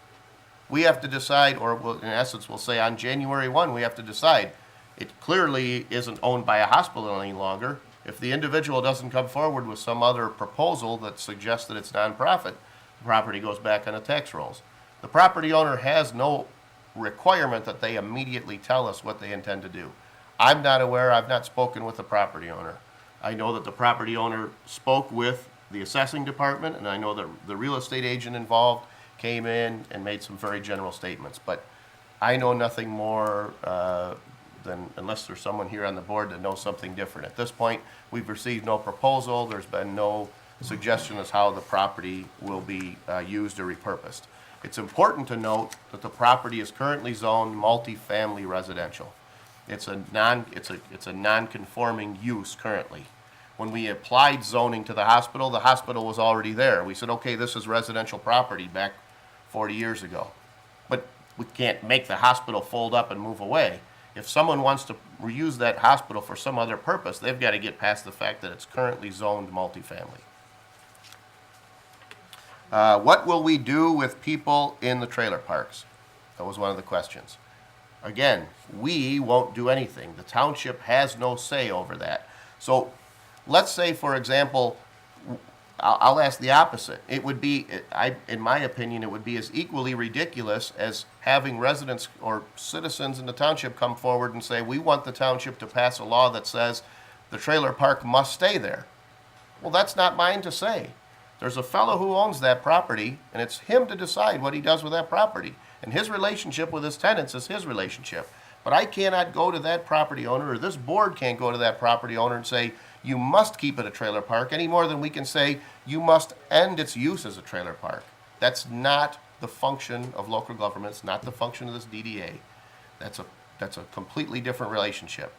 we have to decide, or in essence we'll say on January 1, we have to decide. It clearly isn't owned by a hospital any longer. If the individual doesn't come forward with some other proposal that suggests that it's nonprofit, the property goes back on the tax rolls. The property owner has no requirement that they immediately tell us what they intend to do. I'm not aware, I've not spoken with the property owner. I know that the property owner spoke with the assessing department, and I know that the real estate agent involved came in and made some very general statements. But I know nothing more than, unless there's someone here on the board that knows something different. At this point, we've received no proposal. There's been no suggestion as how the property will be used or repurposed. It's important to note that the property is currently zoned multifamily residential. It's a non-conforming use currently. When we applied zoning to the hospital was already there. We said, okay, this is residential property back 40 years ago. But we can't make the hospital fold up and move away. If someone wants to reuse that hospital for some other purpose, they've got to get past the fact that it's currently zoned multifamily. What will we do with people in the trailer parks? That was one of the questions. Again, we won't do anything. The township has no say over that. So let's say, for example, I'll ask the opposite. It would be, in my opinion, it would be as equally ridiculous as having residents or citizens in the township come forward and say, we want the township to pass a law that says the trailer park must stay there. Well, that's not mine to say. There's a fellow who owns that property, and it's him to decide what he does with that property. And his relationship with his tenants is his relationship. But I cannot go to that property owner, or this board can't go to that property owner and say, you must keep it a trailer park, any more than we can say, you must end its use as a trailer park. That's not the function of local government, it's not the function of this DDA. That's a completely different relationship.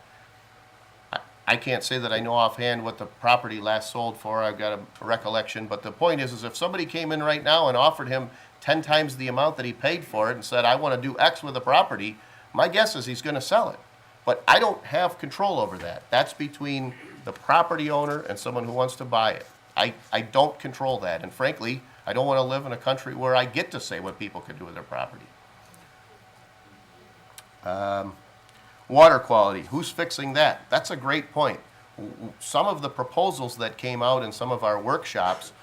I can't say that I know offhand what the property last sold for, I've got a recollection, but the point is if somebody came in right now and offered him 10 times the amount that he paid for it and said, I want to do X with the property, my guess is he's going to sell it. But I don't have control over that. That's between the property owner and someone who wants to buy it. I don't control that, and frankly, I don't want to live in a country where I get to say what people can do with their property. Water quality, who's fixing that? That's a great point. Some of the proposals that came out in some of our workshops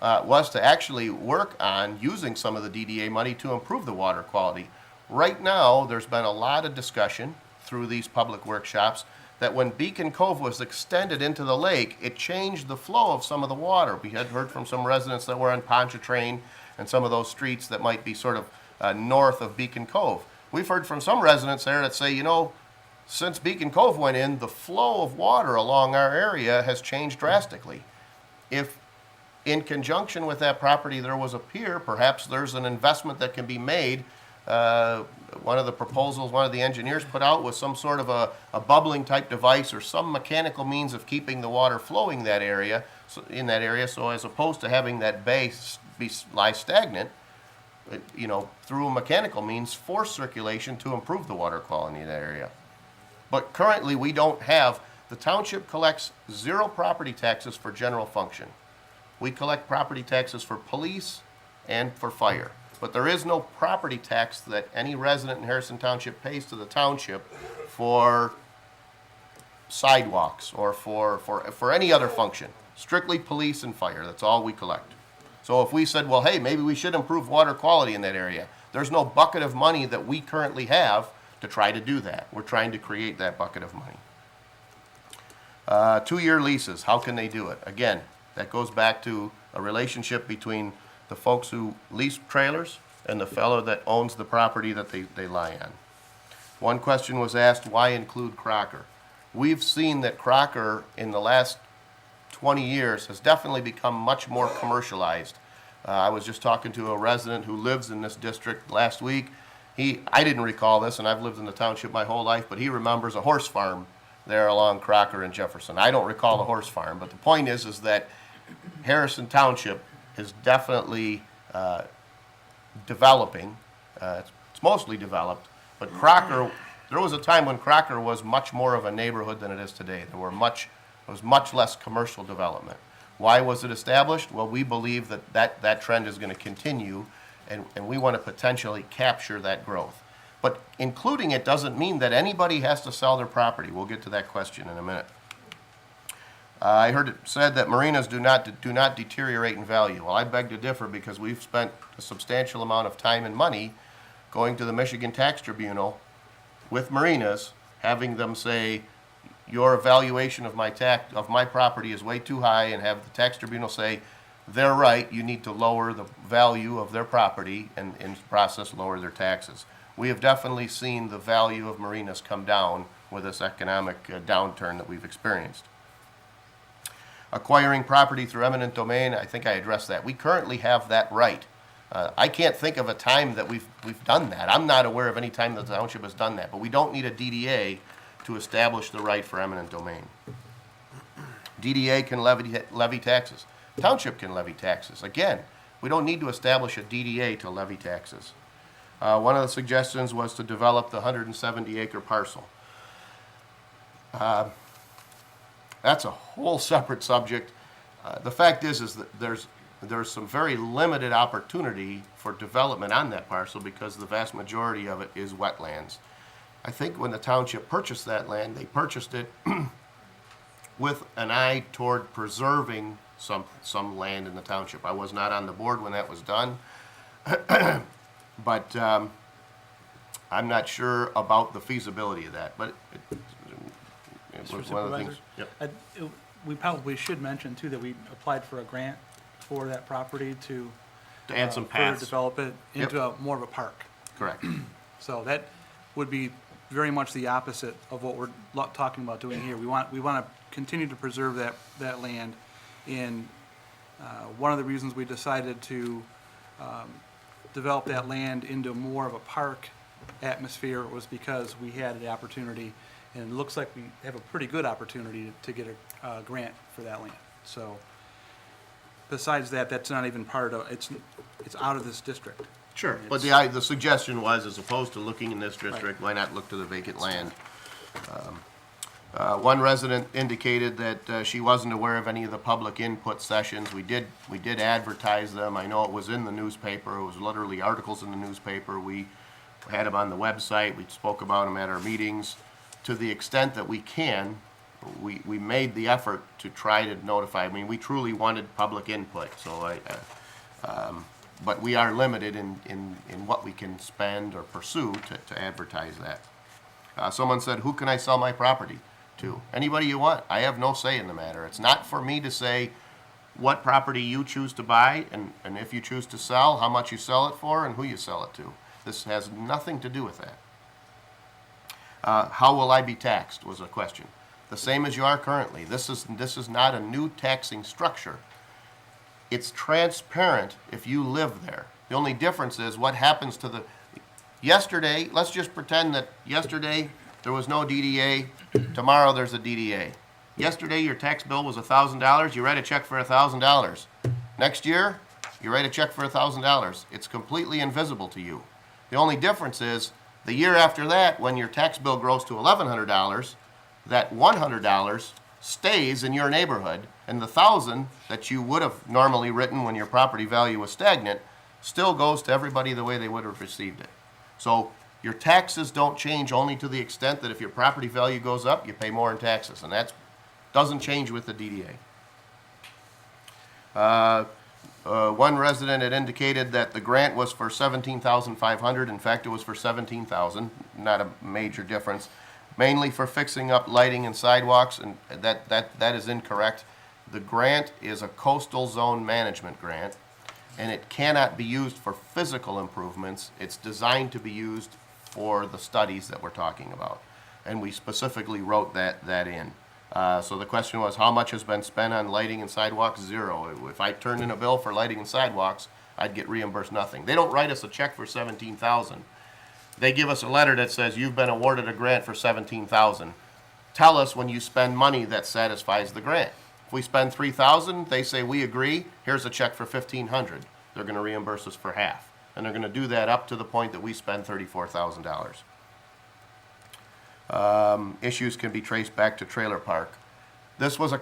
was to actually work on using some of the DDA money to improve the water quality. Right now, there's been a lot of discussion through these public workshops that when Beacon Cove was extended into the lake, it changed the flow of some of the water. We had heard from some residents that were on Pontchartrain and some of those streets that might be sort of north of Beacon Cove. We've heard from some residents there that say, you know, since Beacon Cove went in, the flow of water along our area has changed drastically. If in conjunction with that property there was a pier, perhaps there's an investment that can be made. One of the proposals one of the engineers put out was some sort of a bubbling type device or some mechanical means of keeping the water flowing in that area, so as opposed to having that base lie stagnant, you know, through a mechanical means, force circulation to improve the water quality in that area. But currently, we don't have, the township collects 0 property taxes for general function. We collect property taxes for police and for fire. But there is no property tax that any resident in Harrison Township pays to the township for sidewalks or for any other function. Strictly police and fire, that's all we collect. So if we said, well, hey, maybe we should improve water quality in that area, there's no bucket of money that we currently have to try to do that. We're trying to create that bucket of money. 2-year leases, how can they do it? Again, that goes back to a relationship between the folks who lease trailers and the fellow that owns the property that they lie on. One question was asked, why include Crocker? We've seen that Crocker in the last 20 years has definitely become much more commercialized. I was just talking to a resident who lives in this district last week. I didn't recall this, and I've lived in the township my whole life, but he remembers a horse farm there along Crocker and Jefferson. I don't recall the horse farm, but the point is that Harrison Township is definitely developing. It's mostly developed, but Crocker, there was a time when Crocker was much more of a neighborhood than it is today. There was much less commercial development. Why was it established? Well, we believe that trend is going to continue, and we want to potentially capture that growth. But including it doesn't mean that anybody has to sell their property. We'll get to that question in a minute. I heard it said that marinas do not deteriorate in value. Well, I beg to differ because we've spent a substantial amount of time and money going to the Michigan Tax Tribunal with marinas, having them say, your evaluation of my property is way too high, and have the tax tribunal say, they're right, you need to lower the value of their property and in the process lower their taxes. We have definitely seen the value of marinas come down with this economic downturn that we've experienced. Acquiring property through eminent domain, I think I addressed that. We currently have that right. I can't think of a time that we've done that. I'm not aware of any time that the township has done that, but we don't need a DDA to establish the right for eminent domain. DDA can levy taxes. Township can levy taxes. Again, we don't need to establish a DDA to levy taxes. One of the suggestions was to develop the 170-acre parcel. That's a whole separate subject. The fact is that there's some very limited opportunity for development on that parcel because the vast majority of it is wetlands. I think when the township purchased that land, they purchased it with an eye toward preserving some land in the township. I was not on the board when that was done, but I'm not sure about the feasibility of that. But it was one of the things. Yep. We probably should mention too that we applied for a grant for that property to add some further paths. develop it into more of a park. Correct. So that would be very much the opposite of what we're talking about doing here. We want to continue to preserve that land. And one of the reasons we decided to develop that land into more of a park atmosphere was because we had the opportunity, and it looks like we have a pretty good opportunity to get a grant for that land. So besides that, that's not even part of, it's out of this district. Sure, And but it's- the suggestion was, as opposed to looking in this district, why not look to the vacant land? One resident indicated that she wasn't aware of any of the public input sessions. We did advertise them. I know it was in the newspaper. It was literally articles in the newspaper. We had them on the website. We spoke about them at our meetings. To the extent that we can, we made the effort to try to notify. I mean, we truly wanted public input, so but we are limited in what we can spend or pursue to advertise that. Someone said, who can I sell my property to? Anybody you want. I have no say in the matter. It's not for me to say what property you choose to buy, and if you choose to sell, how much you sell it for, and who you sell it to. This has nothing to do with that. How will I be taxed was a question. The same as you are currently. This is not a new taxing structure. It's transparent if you live there. The only difference is what happens to the, yesterday, let's just pretend that yesterday there was no DDA, tomorrow there's a DDA. Yesterday your tax bill was $1,000, you write a check for $1,000. Next year, you write a check for $1,000. It's completely invisible to you. The only difference is the year after that, when your tax bill grows to $1,100, that $100 stays in your neighborhood, and the $1,000 that you would have normally written when your property value was stagnant still goes to everybody the way they would have received it. So your taxes don't change, only to the extent that if your property value goes up, you pay more in taxes, and that doesn't change with the DDA. One resident had indicated that the grant was for $17,500. In fact, it was for $17,000, not a major difference. Mainly for fixing up lighting and sidewalks, and that is incorrect. The grant is a coastal zone management grant, and it cannot be used for physical improvements. It's designed to be used for the studies that we're talking about, and we specifically wrote that in. So the question was, how much has been spent on lighting and sidewalks? Zero. If I turned in a bill for lighting and sidewalks, I'd get reimbursed nothing. They don't write us a check for $17,000. They give us a letter that says you've been awarded a grant for $17,000. Tell us when you spend money that satisfies the grant. If we spend $3,000, they say we agree. Here's a check for $1,500. They're going to reimburse us for half, and they're going to do that up to the point that we spend $34,000. Issues can be traced back to trailer park. This was a